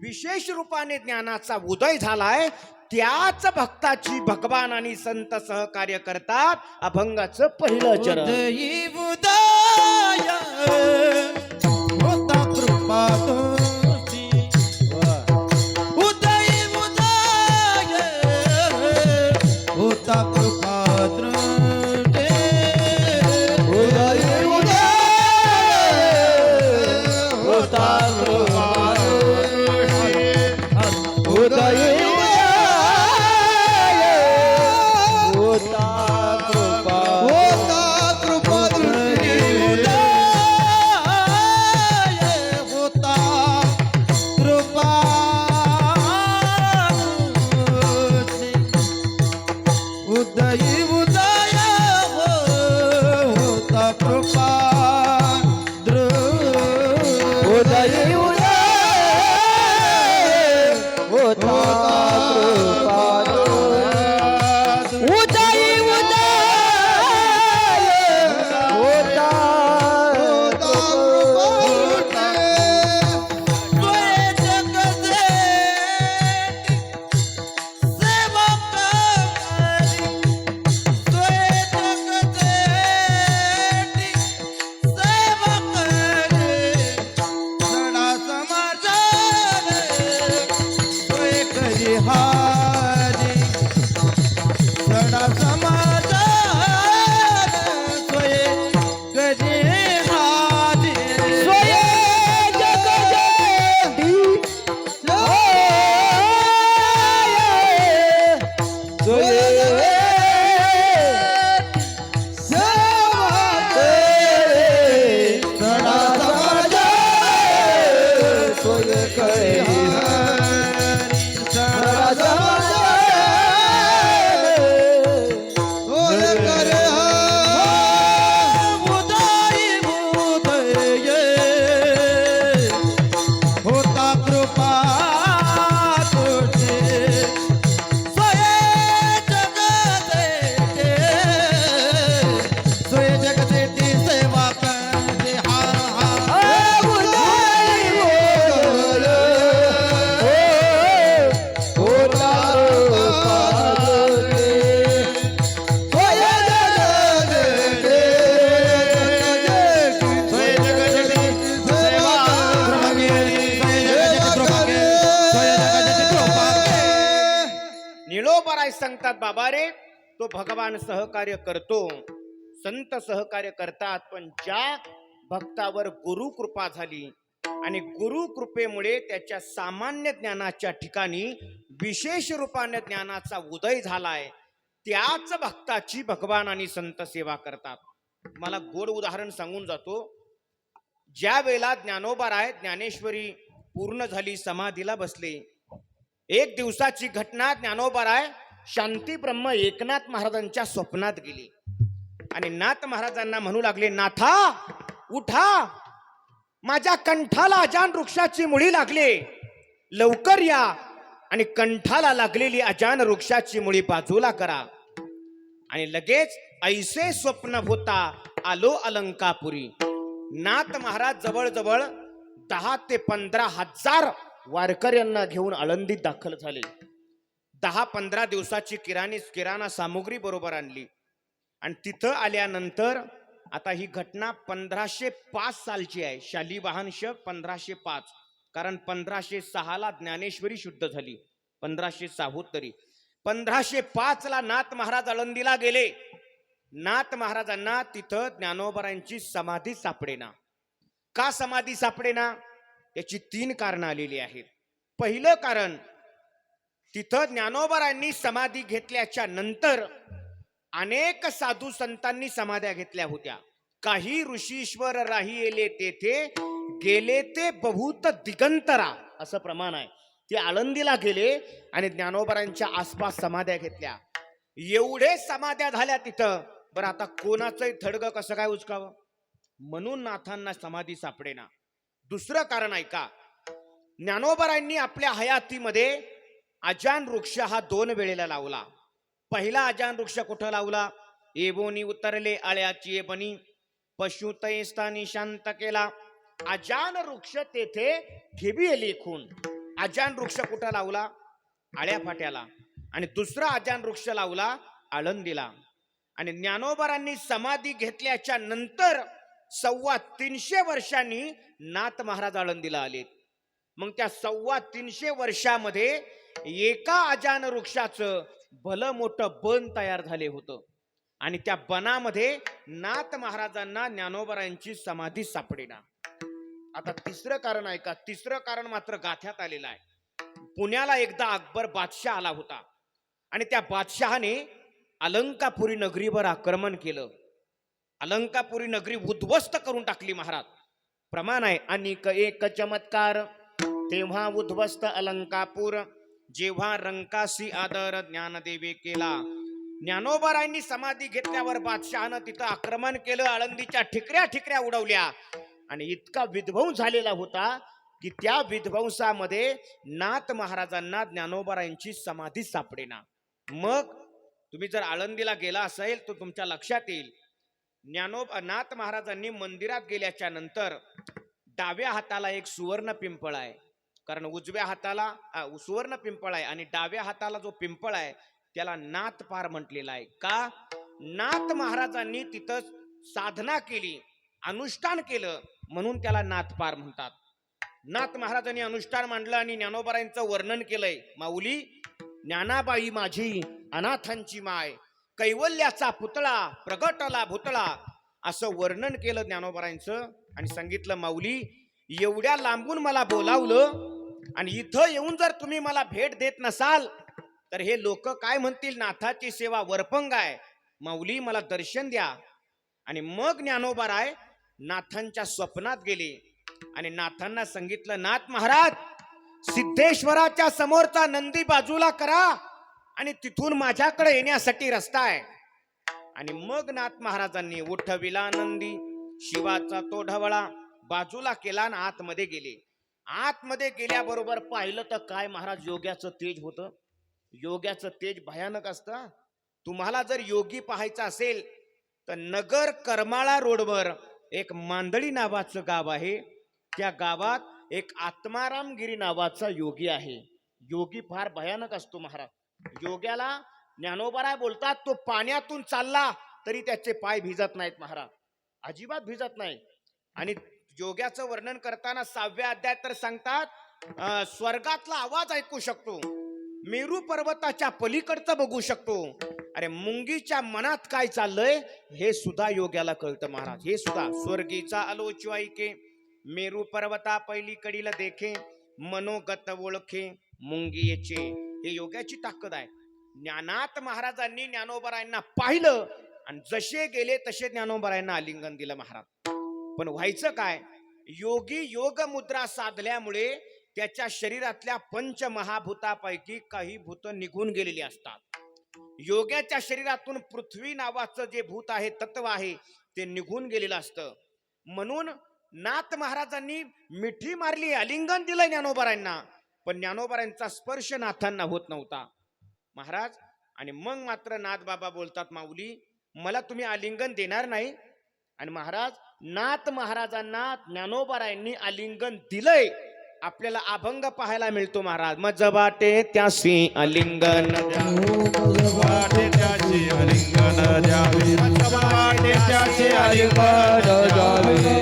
S2: विशेष रूपाने ज्ञानाचा उदय झालाय, त्याच भक्ताची भगवान आणि संत सहकार्य करतात. अभंगाचं पहिलं चरण.
S3: उदयी उदय होता कृपा तुझी. उदयी उदय होता कृपा तुझी. उदयी उदय होता कृपा तुझी. उदयी
S2: निळोबाराय सांगतात, बाबा रे, तो भगवान सहकार्य करतो, संत सहकार्य करतात. पण ज्या भक्तावर गुरु कृपा झाली आणि गुरु कृपेमुळे त्याच्या सामान्य ज्ञानाच्या ठिकाणी विशेष रूपाने ज्ञानाचा उदय झालाय, त्याच भक्ताची भगवान आणि संत सेवा करतात. मला गोड उदाहरण सांगून जातो. ज्या वेळेला ज्ञानोबाराय ज्ञानेश्वरी पूर्ण झाली, समाधीला बसले, एक दिवसाची घटना, ज्ञानोबाराय शांती ब्रह्म एकनाथ महाराजांच्या स्वप्नात गेली आणि नाथ महाराजांना म्हणू लागले, नाथा उठा, माझ्या कंठाला अजान वृक्षाची मुळी लागले, लवकर या आणि कंठाला लागलेली अजान वृक्षाची मुळी बाजूला करा. आणि लगेच ऐसे स्वप्न होता आलो अलंकापुरी. नाथ महाराज जवळजवळ 10 ते 15 हजार वारकऱ्यांना घेऊन आळंदीत दाखल झाले. 10-15 दिवसाची किराणा सामुग्री बरोबर आणली आणि तिथं आल्यानंतर आता ही घटना 1505 सालची आहे. शालिवाहन शक 1505, कारण 1506 ला ज्ञानेश्वरी शुद्ध झाली, 1506 1505 ला नाथ महाराज आळंदीला गेले. नाथ महाराजांना तिथं ज्ञानोबरांची समाधी सापडेना. का समाधी सापडेना? याची 3 कारणं आलेली आहेत. पहिलं कारण, तिथं ज्ञानोबारांनी समाधी घेतल्याच्या नंतर अनेक साधू संतांनी समाध्या घेतल्या होत्या. काही ऋषीश्वर राहिलेले तेथे, गेले ते बहुत दिगंतरा, असं प्रमाण आहे. ते आळंदीला गेले आणि ज्ञानोबारांच्या आसपास समाध्या घेतल्या. एवढे समाध्या झाल्या तिथं. बरं, आता कोणाचंही थडगं कसं काय उचकावं? म्हणून नाथांना समाधी सापडेना. दुसरं कारण ऐका, ज्ञानोबारांनी आपल्या हयातीमध्ये अजान वृक्ष हा 2 वेळेला लावला. पहिला अजान वृक्ष कुठं लावला? एबोनी उतरले आळ्याची बनी, पशुतय स्थानी शांत केला. अजान वृक्ष तेथे ठेवी लेखून. अजान वृक्ष कुठं लावला? आळ्या फाट्याला. आणि दुसरा अजान वृक्ष लावला आळंदीला. आणि ज्ञानोबारांनी समाधी घेतल्याच्या नंतर 325 वर्षांनी नाथ महाराज आळंदीला आलेत. मग त्या 325 वर्षामध्ये एका अजान वृक्षाचं भलं मोठं बन तयार झाले होतं. आणि त्या बनामध्ये नाथ महाराजांना ज्ञानोबारांची समाधी सापडेना. आता तिसरं कारण ऐका. तिसरं कारण मात्र गाथ्यात आलेलं आहे. पुण्याला एकदा अकबर बादशाह आला होता आणि त्या बादशहाने अलंकापुरी नगरीवर आक्रमण केलं. अलंकापुरी नगरी उद्ध्वस्त करून टाकली महाराज. प्रमाण आहे, अनिक एक चमत्कार तेव्हा उद्ध्वस्त अलंकापूर, जेव्हा रंकासी आदर ज्ञानदेवे केला. ज्ञानोबारायांनी समाधी घेतल्यावर बादशहानं तिथं आक्रमण केलं. आळंदीच्या ठिकऱ्या उडवल्या आणि इतका विध्वंस झालेला होता की त्या विध्वंसामध्ये नाथ महाराजांना ज्ञानोबारायांची समाधी सापडेना. मग तुम्ही जर आळंदीला गेला असेल तर तुमच्या लक्षात येईल, नाथ महाराजांनी मंदिरात गेल्याच्या नंतर डाव्या हाताला एक सुवर्ण पिंपळ आहे. कारण उजव्या हाताला सुवर्ण पिंपळ आहे आणि डाव्या हाताला जो पिंपळ आहे त्याला नाथपार म्हटलेला आहे. का? नाथ महाराजांनी तिथं साधना केली, अनुष्ठान केलं, म्हणून त्याला नाथपार म्हणतात. नाथ महाराजांनी अनुष्ठान मांडलं आणि ज्ञानोबारांचं वर्णन केलंय. माऊली, ज्ञानाबाई माझी अनाथांची माय, कैवल्याचा पुतळा प्रगटला भुतळा, असं वर्णन केलं ज्ञानोबारांचं. आणि सांगितलं, माऊली, एवढ्या लांबून मला बोलावलं आणि इथं येऊन जर तुम्ही मला भेट देत नसाल तर हे लोक काय म्हणतील? नाथाची सेवा वरपंग आहे. माऊली, मला दर्शन द्या. आणि मग ज्ञानोबाराय नाथांच्या स्वप्नात गेले आणि नाथांना सांगितलं, नाथ महाराज, सिद्धेश्वराच्या समोरचा नंदी बाजूला करा आणि तिथून माझ्याकडे येण्यासाठी रस्ता आहे. आणि मग नाथ महाराजांनी उठविला नंदी, शिवाचा तो ढवळा, बाजूला केला आणि आतमध्ये गेले. आतमध्ये गेल्याबरोबर पाहिलं तर काय महाराज, योग्याचं तेज होतं. योग्याचं तेज भयानक असतं. तुम्हाला जर योगी पाहायचा असेल तर नगर करमाळा रोडवर एक मांदळी नावाचं गाव आहे. त्या गावात एक आत्मारामगिरी नावाचा योगी आहे. योगी फार भयानक असतो महाराज. योग्याला ज्ञानोबाराय बोलतात, तो पाण्यातून चालला तरी त्याचे पाय भिजत नाहीत महाराज, अजिबात भिजत नाही. आणि योग्याचं वर्णन करताना 6व्या अध्यायात तर सांगतात, स्वर्गातला आवाज ऐकू शकतो, मेरू पर्वताच्या पलीकडचं बघू शकतो. अरे, मुंगीच्या मनात काय चाललंय हे सुद्धा योग्याला कळतं महाराज. हे सुद्धा स्वर्गीचा आलोच ऐके, मेरू पर्वता पलीकडील देखे, मनोगत ओळखे मुंगीचे. हे योग्याची ताकद आहे. ज्ञानात महाराजांनी ज्ञानोबारायांना पाहिलं आणि जसे गेले तसे ज्ञानोबारायांना आलिंगन दिलं महाराज. पण व्हायचं काय? योगी योग मुद्रा साधल्यामुळे त्याच्या शरीरातल्या पंचमहाभूतापैकी काही भूत निघून गेलेली असतात. योग्याच्या शरीरातून पृथ्वी नावाचं जे भूत आहे, तत्व आहे, ते निघून गेलेलं असतं. म्हणून नाथ महाराजांनी मिठी मारली, आलिंगन दिलं ज्ञानोबारायांना, पण ज्ञानोबारायांचा स्पर्श नाथांना होत नव्हता महाराज. आणि मग मात्र नाथ बाबा बोलतात, माऊली, मला तुम्ही आलिंगन देणार नाही. आणि महाराज, नाथ महाराजांना ज्ञानोबारायांनी आलिंगन दिलंय. आपल्याला अभंग पाहायला मिळतो महाराज, मज वाटे त्यासी आलिंगन
S4: वाटे त्याचे आलिंगन द्यावे, मज वाटे त्याचे आलिंगन द्यावे,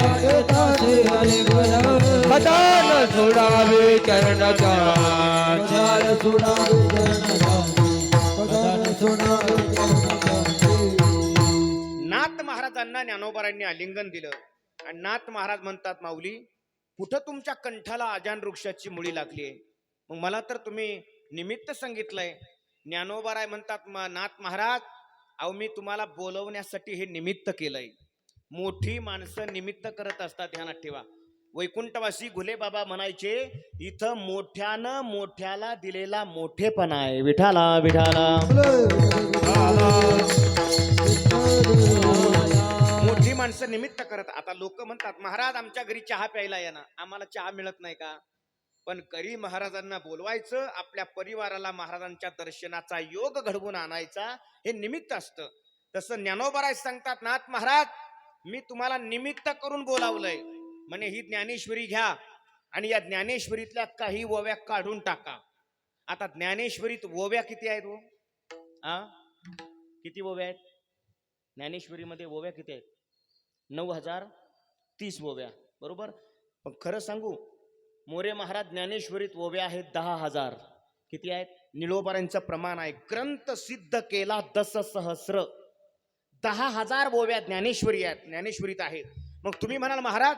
S3: खदान सोडावे चरणाचा, खदान सोडावे.
S2: नाथ महाराजांना ज्ञानोबारायांनी आलिंगन दिलं. आणि नाथ महाराज म्हणतात, माऊली कुठं तुमच्या कंठाला अजान वृक्षाची मुळी लागली आहे? मग मला तर तुम्ही निमित्त सांगितलंय. ज्ञानोबाराय म्हणतात, नाथ महाराज, अहो मी तुम्हाला बोलवण्यासाठी हे निमित्त केलंय. मोठी माणसं निमित्त करत असतात, ध्यानात ठेवा. वैकुंठवासी घुले बाबा म्हणायचे, इथं मोठ्यानं मोठ्याला दिलेला मोठेपणा आहे. विठाला विठाला. मोठी माणसं निमित्त करत. आता लोक म्हणतात, महाराज आमच्या घरी चहा प्यायला या ना. आम्हाला चहा मिळत नाही का? पण घरी महाराजांना बोलवायचं, आपल्या परिवाराला महाराजांच्या दर्शनाचा योग घडवून आणायचा, हे निमित्त असतं. तसं ज्ञानोबाराय सांगतात, नाथ महाराज मी तुम्हाला निमित्त करून बोलावलंय. म्हणे ही ज्ञानेश्वरी घ्या आणि या ज्ञानेश्वरीतल्या काही ओव्या काढून टाका. आता ज्ञानेश्वरीत ओव्या किती आहेत हो? किती ओव्या आहेत ज्ञानेश्वरीमध्ये? ओव्या किती आहेत? 9030 ओव्या, बरोबर. पण खरं सांगू, मोरे महाराज ज्ञानेश्वरीत ओव्या आहेत 10,000. किती आहेत? निळोबारांचं प्रमाण आहे, ग्रंथ सिद्ध केला 10,000. 10,000 ओव्या ज्ञानेश्वरीत आहेत. मग तुम्ही म्हणाल, महाराज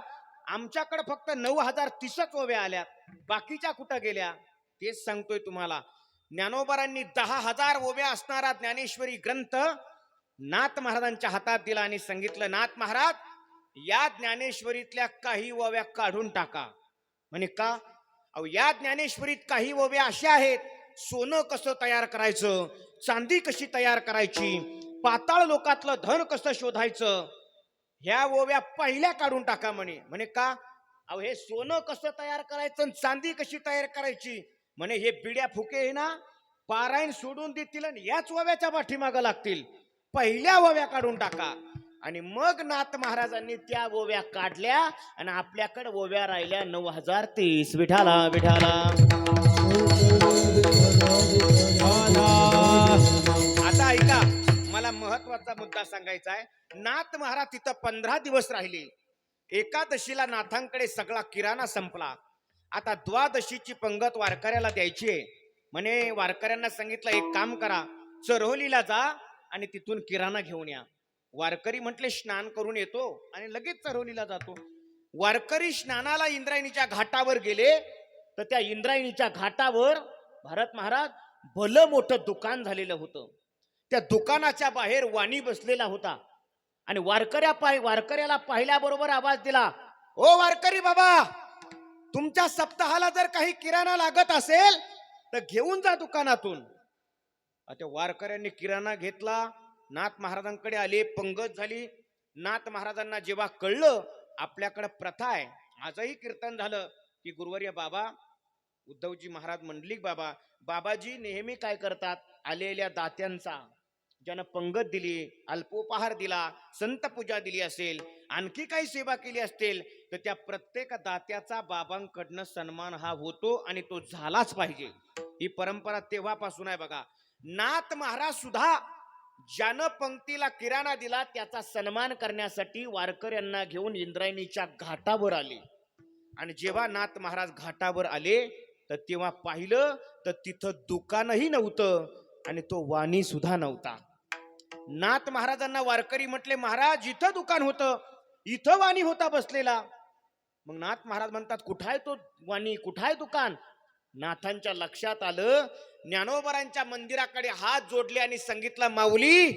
S2: आमच्याकडे फक्त 9030 ओव्या आल्यात, बाकीच्या कुठं गेल्या? तेच सांगतोय तुम्हाला. ज्ञानोबारांनी 10,000 ओव्या असणारा ज्ञानेश्वरी ग्रंथ नाथ महाराजांच्या हातात दिला आणि सांगितलं, नाथ महाराज या ज्ञानेश्वरीतल्या काही ओव्या काढून टाका. म्हणे का? अहो या ज्ञानेश्वरीत काही ओव्या अशा आहेत, सोनं कसं तयार करायचं, चांदी कशी तयार करायची, पाताळ लोकातलं धन कसं शोधायचं, ह्या ओव्या पहिल्या काढून टाका. म्हणे का? अहो हे सोनं कसं तयार करायचं, चांदी कशी तयार करायची, म्हणे हे बिड्या फुके आहे ना, पारायण सोडून देतील आणि याच ओव्याच्या पाठीमागं लागतील. पहिल्या ओव्या काढून टाका. आणि मग नाथ महाराजांनी त्या ओव्या काढल्या आणि आपल्याकडे ओव्या राहिल्या 9030. विठाला विठाला. आता ऐका, मला महत्वाचा मुद्दा सांगायचा आहे. नाथ महाराज तिथं 15 दिवस राहिले. एकादशीला नाथांकडे सगळा किराणा संपला. आता द्वादशीची पंगत वारकऱ्याला द्यायची आहे. म्हणे वारकऱ्यांना सांगितलं, एक काम करा, चरोलीला जा आणि तिथून किराणा घेऊन या. वारकरी म्हटले स्नान करून येतो आणि लगेच चरोलीला जातो. वारकरी स्नानाला इंद्रायणीच्या घाटावर गेले तर त्या इंद्रायणीच्या घाटावर भरत महाराज भलं मोठं दुकान झालेलं होतं. त्या दुकानाच्या बाहेर वाणी बसलेला होता आणि वारकऱ्याला पाहिल्याबरोबर आवाज दिला, ओ वारकरी बाबा, तुमच्या सप्ताहाला जर काही किराणा लागत असेल तर घेऊन जा दुकानातून. त्या वारकऱ्यांनी किराणा घेतला, नाथ महाराजांकडे आले, पंगत झाली. नाथ महाराजांना जेव्हा कळलं आपल्याकडे प्रथा आहे, आजही कीर्तन झालं की गुरुवर्य बाबा, उद्धवजी महाराज मंडलिक बाबाजी नेहमी काय करतात, आलेल्या दात्यांचा ज्यानं पंगत दिली, अल्पोपहार दिला, संत पूजा दिली असेल, आणखी काही सेवा केली असेल तर त्या प्रत्येक दात्याचा बाबांकडनं सन्मान हा होतो आणि तो झालाच पाहिजे. ही परंपरा तेव्हापासून आहे बघा. नाथ महाराज सुद्धा ज्यानं पंक्तीला किराणा दिला त्याचा सन्मान करण्यासाठी वारकऱ्यांना घेऊन इंद्रायणीच्या घाटावर आले. आणि जेव्हा नाथ महाराज घाटावर आले तर तेव्हा पाहिलं तर तिथं दुकानही नव्हतं आणि तो वाणी सुद्धा नव्हता. नाथ महाराजांना वारकरी म्हटले, महाराज इथं दुकान होतं, इथं वाणी होता बसलेला. मग नाथ महाराज म्हणतात, कुठाय तो वाणी, कुठाय दुकान? नाथांच्या लक्षात आलं. ज्ञानोबारांच्या मंदिराकडे हात जोडले आणि सांगितलं, माऊली,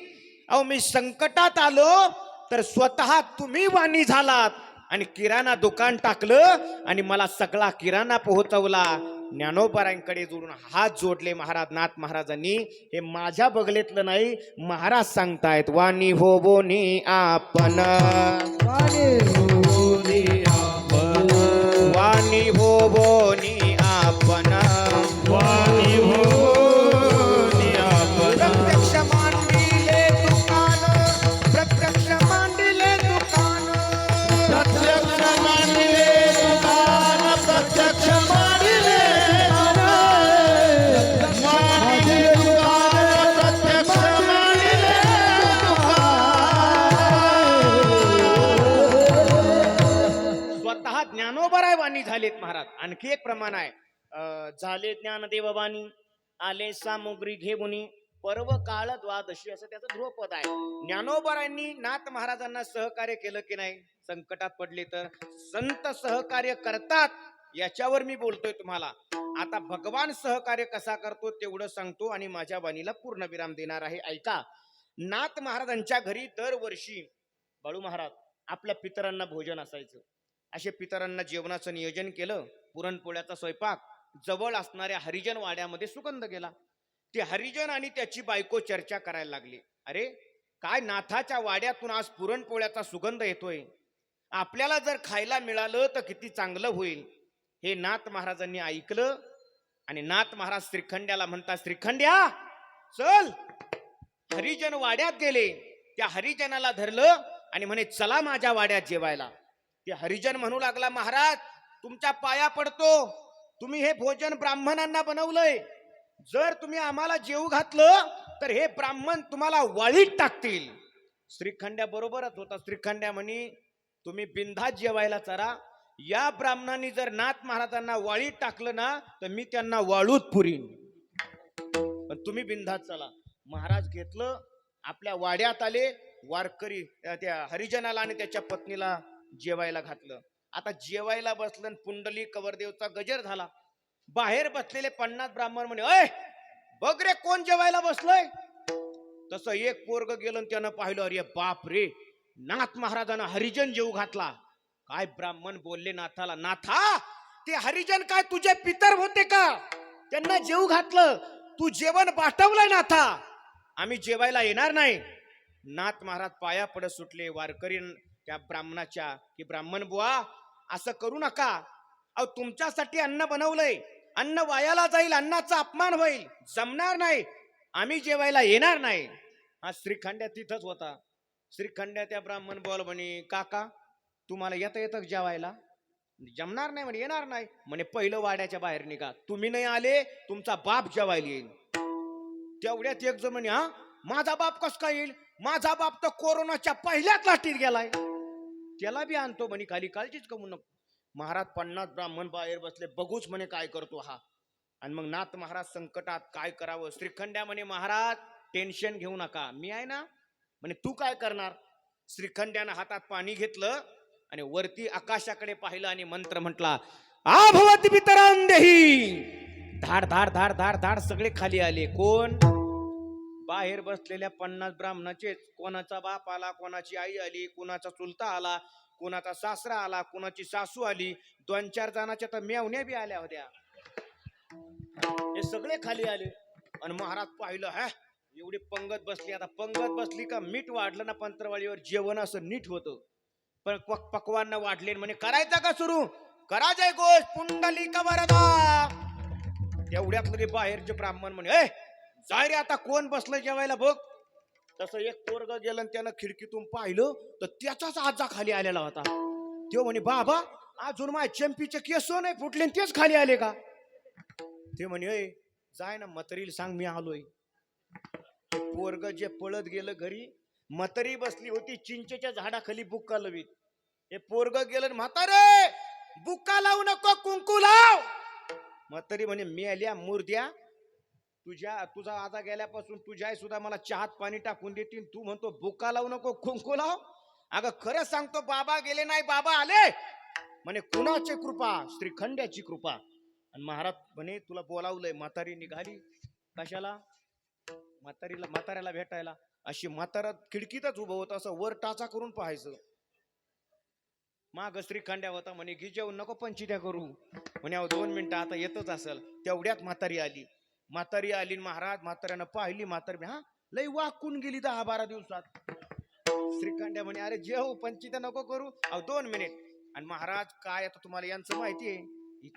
S2: अहो मी संकटात आलो तर स्वतः तुम्ही वाणी झालात आणि किराणा दुकान टाकलं आणि मला सगळा किराणा पोहोचवला. ज्ञानोबारांकडे जोडून हात जोडले महाराज. नाथ महाराजांनी, हे माझ्या बगलेतलं नाही, महाराज सांगतायत, वाणी हो बोनी आपण, वाणी हो बोनी आपण, वाणी हो बोनी आपण, वाणी हो बोनी आपण. प्रत्यक्ष मांडिले दुकान, प्रत्यक्ष मांडिले दुकान, प्रत्यक्ष मांडिले दुकान, प्रत्यक्ष मांडिले ज्ञानोबाराय वाणी झालेत महाराज. आणखी एक प्रमाण आहे, झाले ज्ञानदेव वाणी, आले सामुग्री घेऊनी, पर्व काळ द्वादशी असं त्याचं ध्रुवपद आहे. ज्ञानोबारांनी नाथ महाराजांना सहकार्य केलं की नाही? संकटात पडले तर संत सहकार्य करतात, याच्यावर मी बोलतोय तुम्हाला. आता भगवान सहकार्य कसा करतो तेवढं सांगतो आणि माझ्या वाणीला पूर्ण विराम देणार आहे. ऐका. नाथ महाराजांच्या घरी दरवर्षी बाळू महाराज आपल्या पितरांना भोजन असायचं. असे पितरांना जेवणाचं नियोजन केलं. पुरणपोळ्याचा स्वयंपाक जवळ असणाऱ्या हरिजन वाड्यामध्ये सुगंध गेला. ते हरिजन आणि त्याची बायको चर्चा करायला लागली. अरे काय नाथाच्या वाड्यातून आज पुरणपोळ्याचा सुगंध येतोय, आपल्याला जर खायला मिळालं तर किती चांगलं होईल. हे नाथ महाराजांनी ऐकलं आणि नाथ महाराज श्रीखंड्याला म्हणतात, श्रीखंड्या चल. हरिजन वाड्यात गेले. त्या हरिजनाला धरलं आणि म्हणे चला माझ्या वाड्यात जेवायला. ते हरिजन म्हणू लागला, महाराज तुमच्या पाया पडतो, तुम्ही हे भोजन ब्राह्मणांना बनवलंय, जर तुम्ही आम्हाला जेवू घातलं तर हे ब्राह्मण तुम्हाला वाळीत टाकतील. श्रीखंड्या बरोबरच होता. श्रीखंड्या म्हणे तुम्ही बिनधास्त जेवायला चला, या ब्राह्मणांनी जर नाथ महाराजांना वाळीत टाकलं ना तर मी त्यांना वाळूत पुरीन, पण तुम्ही बिनधास्त चला. महाराज घेतलं, आपल्या वाड्यात आले. वारकरी त्या हरिजनाला आणि त्याच्या पत्नीला जेवायला घातलं. आता जेवायला बसलं, पुंडली कवरदेवचा गजर झाला. बाहेर बसलेले 50 ब्राह्मण म्हणे, अय बघ रे कोण जेवायला बसलंय. तसं एक पोरग गेलं, त्यानं पाहिलं, अरे बाप रे, नाथ महाराजांना हरिजन जेवू घातला. काय ब्राह्मण बोलले नाथाला, नाथा ते हरिजन काय तुझे पितर होते का, त्यांना जेवू घातलं, तू जेवण पाठवलंय नाथा, आम्ही जेवायला येणार नाही. नाथ महाराज पाया पडत सुटले. वारकरी त्या ब्राह्मणाच्या की ब्राह्मण बुवा असं करू नका, अहो तुमच्यासाठी अन्न बनवलंय, अन्न वायाला जाईल, अन्नाचा अपमान होईल, जमणार नाही, आम्ही जेवायला येणार नाही. हा श्रीखंड्या तिथंच होता. श्रीखंड्या त्या ब्राह्मण बोल म्हणे, काका तुम्हाला येतं जेवायला? जमणार नाही म्हणे, येणार नाही म्हणे, पहिलं वाड्याच्या बाहेर निघा, तुम्ही नाही आले तुमचा बाप जेवायला येईल. तेवढ्यात एक जण म्हणे, हा माझा बाप कस काय येईल, माझा बाप तर कोरोनाच्या पहिल्याच लाटीत गेलाय, त्याला बी आणतो म्हणे, खाली काळजीच करू नको. महाराज 50 ब्राह्मण बाहेर बसले, बघूच म्हणे काय करतो हा. आणि मग नाथ महाराज संकटात काय करावं. श्रीखंड्या म्हणे, महाराज टेन्शन घेऊ नका, मी आहे ना. म्हणे तू काय करणार. श्रीखंड्यानं हातात पाणी घेतलं आणि वरती आकाशाकडे पाहिलं आणि मंत्र म्हटला, आ भवती पितरांदेही. धाड धाड धाड धाड धाड सगळे खाली आले. कोण? बाहेर बसलेल्या 50 ब्राह्मणाचे. कोणाचा बाप आला, कोणाची आई आली, कोणाचा चुलता आला, कोणाचा सासरा आला, कोणाची सासू आली, 2-4 जणांच्या तर मेवण्या बी आल्या होत्या. हे सगळे खाली आले आणि महाराज पाहिलं, हा एवढी पंगत बसली. आता पंगत बसली का मीठ वाढलं ना पंत्रवाळीवर, जेवण असं नीट होतं. पण पक्वान वाढले म्हणे, करायचं का सुरू, करा जय घोष पुंडलिक वरदा. तेवढ्यात लगे बाहेरचे ब्राह्मण म्हणे, ए जाय रे आता कोण बसलं जेवायला बघ. तसं एक पोरग गेलं, त्यानं खिडकीतून पाहिलं तर त्याचाच आजा खाली आलेला होता. तो म्हणे, बाबा अजून माझ्या चंपीचे केस नाही फुटले, तेच खाली आले का. ते म्हणे, जाय ना म्हातारीला सांग मी आलोय. पोरग जे पळत गेलं घरी, म्हातारी बसली होती चिंचेच्या झाडाखाली बुक्का लवीत. हे पोरग गेलं, म्हातारे बुक्का लावू नको, कुंकू लाव. म्हातारी म्हणे, मेल्या मुर्द्या, तुझा आजा गेल्यापासून तुझ्या सुद्धा मला चहात पाणी टाकून देतील, तू म्हणतो बुक्का लावू नको कुंकू लाव. अगं खरं सांगतो, बाबा गेले नाही, बाबा आले. म्हणे कुणाची कृपा, श्रीखंड्याची कृपा. आणि महाराज म्हणे, तुला बोलावलंय. म्हातारी निघाली. कशाला? म्हाताऱ्याला भेटायला. अशी म्हातारा खिडकीतच उभं होतं, असं वर टाचा करून पाहायचं. माग श्रीखंड्या होता. म्हणे घी जेवण नको पंचित्या करू. म्हणे 2 मिनिटं आता येतच असेल. तेवढ्यात म्हातारी आली. महाराज म्हाताऱ्यानं पाहिली. म्हातारी, हा लई वाकून गेली 10-12 दिवसात. श्रीखंड्या म्हणे, अरे जेव पंचित्या नको करू, 2 मिनिट. आणि महाराज काय, आता तुम्हाला यांचं माहिती आहे,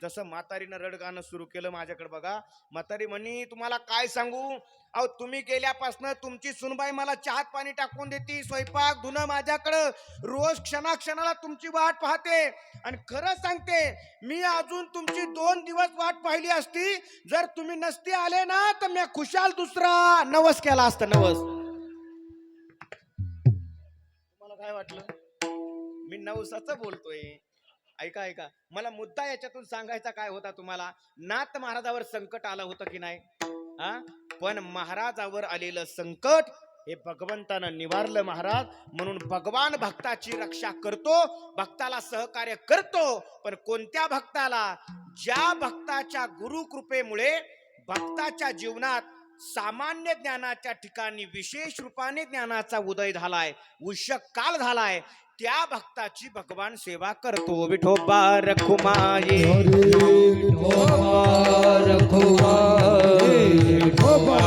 S2: तसं म्हातारीनं रडगाणं सुरू केलं. माझ्याकडे बघा. म्हातारी म्हणे, तुम्हाला काय सांगू, अहो तुम्ही गेल्यापासून तुमची सुनबाई मला चहात पाणी टाकून देते, स्वयंपाक धुणं माझ्याकडं, रोज क्षणाक्षणाला तुमची वाट पाहते. आणि खरं सांगते, मी अजून तुमची 2 दिवस वाट पाहिली असती, जर तुम्ही नसते आले ना तर मी खुशाल दुसरा नवस केला असता. नवस. तुम्हाला काय वाटलं, मी नवसाचं बोलतोय? ऐका, मला मुद्दा याच्यातून सांगायचा काय होता तुम्हाला. नाथ महाराजावर संकट आलं होतं की नाही. हा पण महाराजावर आलेलं संकट हे भगवंतानं निवारलं महाराज. म्हणून भगवान भक्ताची रक्षा करतो, भक्ताला सहकार्य करतो. पण कोणत्या भक्ताला? ज्या भक्ताच्या गुरु कृपेमुळे भक्ताच्या जीवनात सामान्य ज्ञानाच्या ठिकाणी विशेष रूपाने ज्ञानाचा उदय झालाय, उषक काल झालाय, त्या भक्ताची भगवान सेवा करतो. विठोबा रखुमाई
S3: विठोबा रखुमाई, विठोबा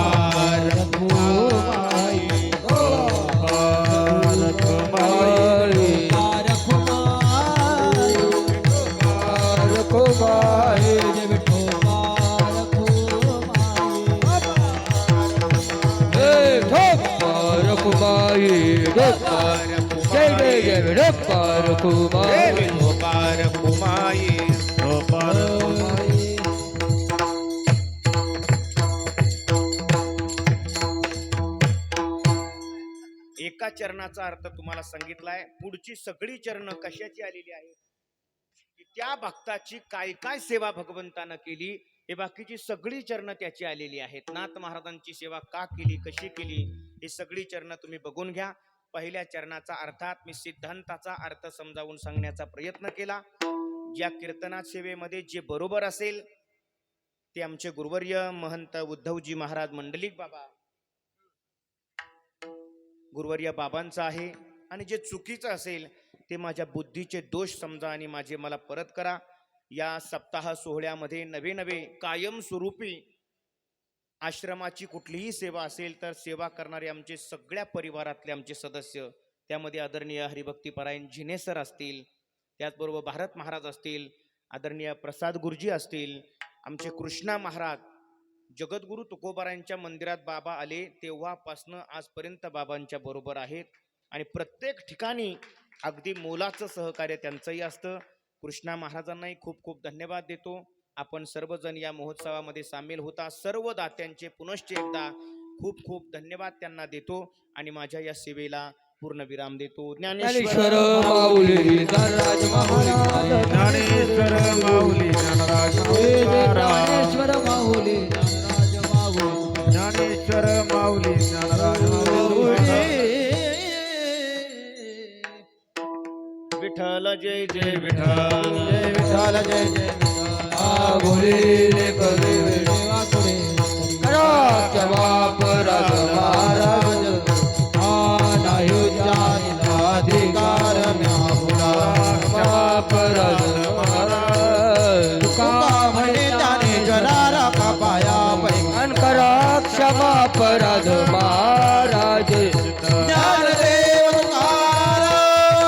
S3: रखुमाई, जय जय जय विठोबा रखुमाई.
S2: विठोबा रखुमाई. एका चरणाचा अर्थ तुम्हाला सांगितलाय. पुढची सगळी चरण कशाची आलेली आहेत? की त्या भक्ताची काय काय सेवा भगवंतानं केली, हे बाकीची सगळी चरण त्याची आलेली आहेत. नाथ महाराजांची सेवा का केली, कशी केली, ही सगळी चरण तुम्ही बघून घ्या. पहिल्या चरणाचा अर्थात मी सिद्धांताचा अर्थ समजावून सांगण्याचा प्रयत्न केला. ज्या कीर्तनात सेवेमध्ये जे बरोबर असेल ते आमचे गुरुवर्य महंत उद्धवजी महाराज मंडलिक बाबा गुरुवर्य बाबांचं आहे. आणि जे चुकीचं असेल ते माझ्या बुद्धीचे दोष समजा आणि माझे मला परत करा. या सप्ताह सोहळ्यामध्ये नवे नवे कायमस्वरूपी आश्रमाची कुठलीही सेवा असेल तर सेवा करणारे आमचे सगळ्या परिवारातले आमचे सदस्य, त्यामध्ये आदरणीय हरिभक्तीपरायण जिने सर असतील, त्याचबरोबर भारत महाराज असतील, आदरणीय प्रसाद गुरुजी असतील, आमचे कृष्णा महाराज, जगद्गुरु तुकोबारायांच्या मंदिरात बाबा आले तेव्हापासनं आजपर्यंत बाबांच्या बरोबर आहेत. आणि प्रत्येक ठिकाणी अगदी मोलाचं सहकार्य त्यांचंही असतं. कृष्णा महाराजांनाही खूप खूप धन्यवाद देतो. आपण सर्वजण या महोत्सवामध्ये सामील होता. सर्व दात्यांचे पुनश्च एकदा खूप खूप धन्यवाद त्यांना देतो आणि माझ्या या सेवेला पूर्ण विराम देतो.
S3: ज्ञानेश्वर माऊली ज्ञानराज महाराज,
S4: ज्ञानेश्वर माऊली ज्ञानराज
S3: ज्ञानेश्वर माऊली ज्ञानराज माऊली,
S4: ज्ञानेश्वर माऊली ज्ञानराज माऊली.
S2: विठ्ठल जय जय
S4: विठ्ठल
S3: जय विठ्ठल जय जय महाराज अधिकार म्हणे त्याने जरा पाया पैन करा क्षमा परद मा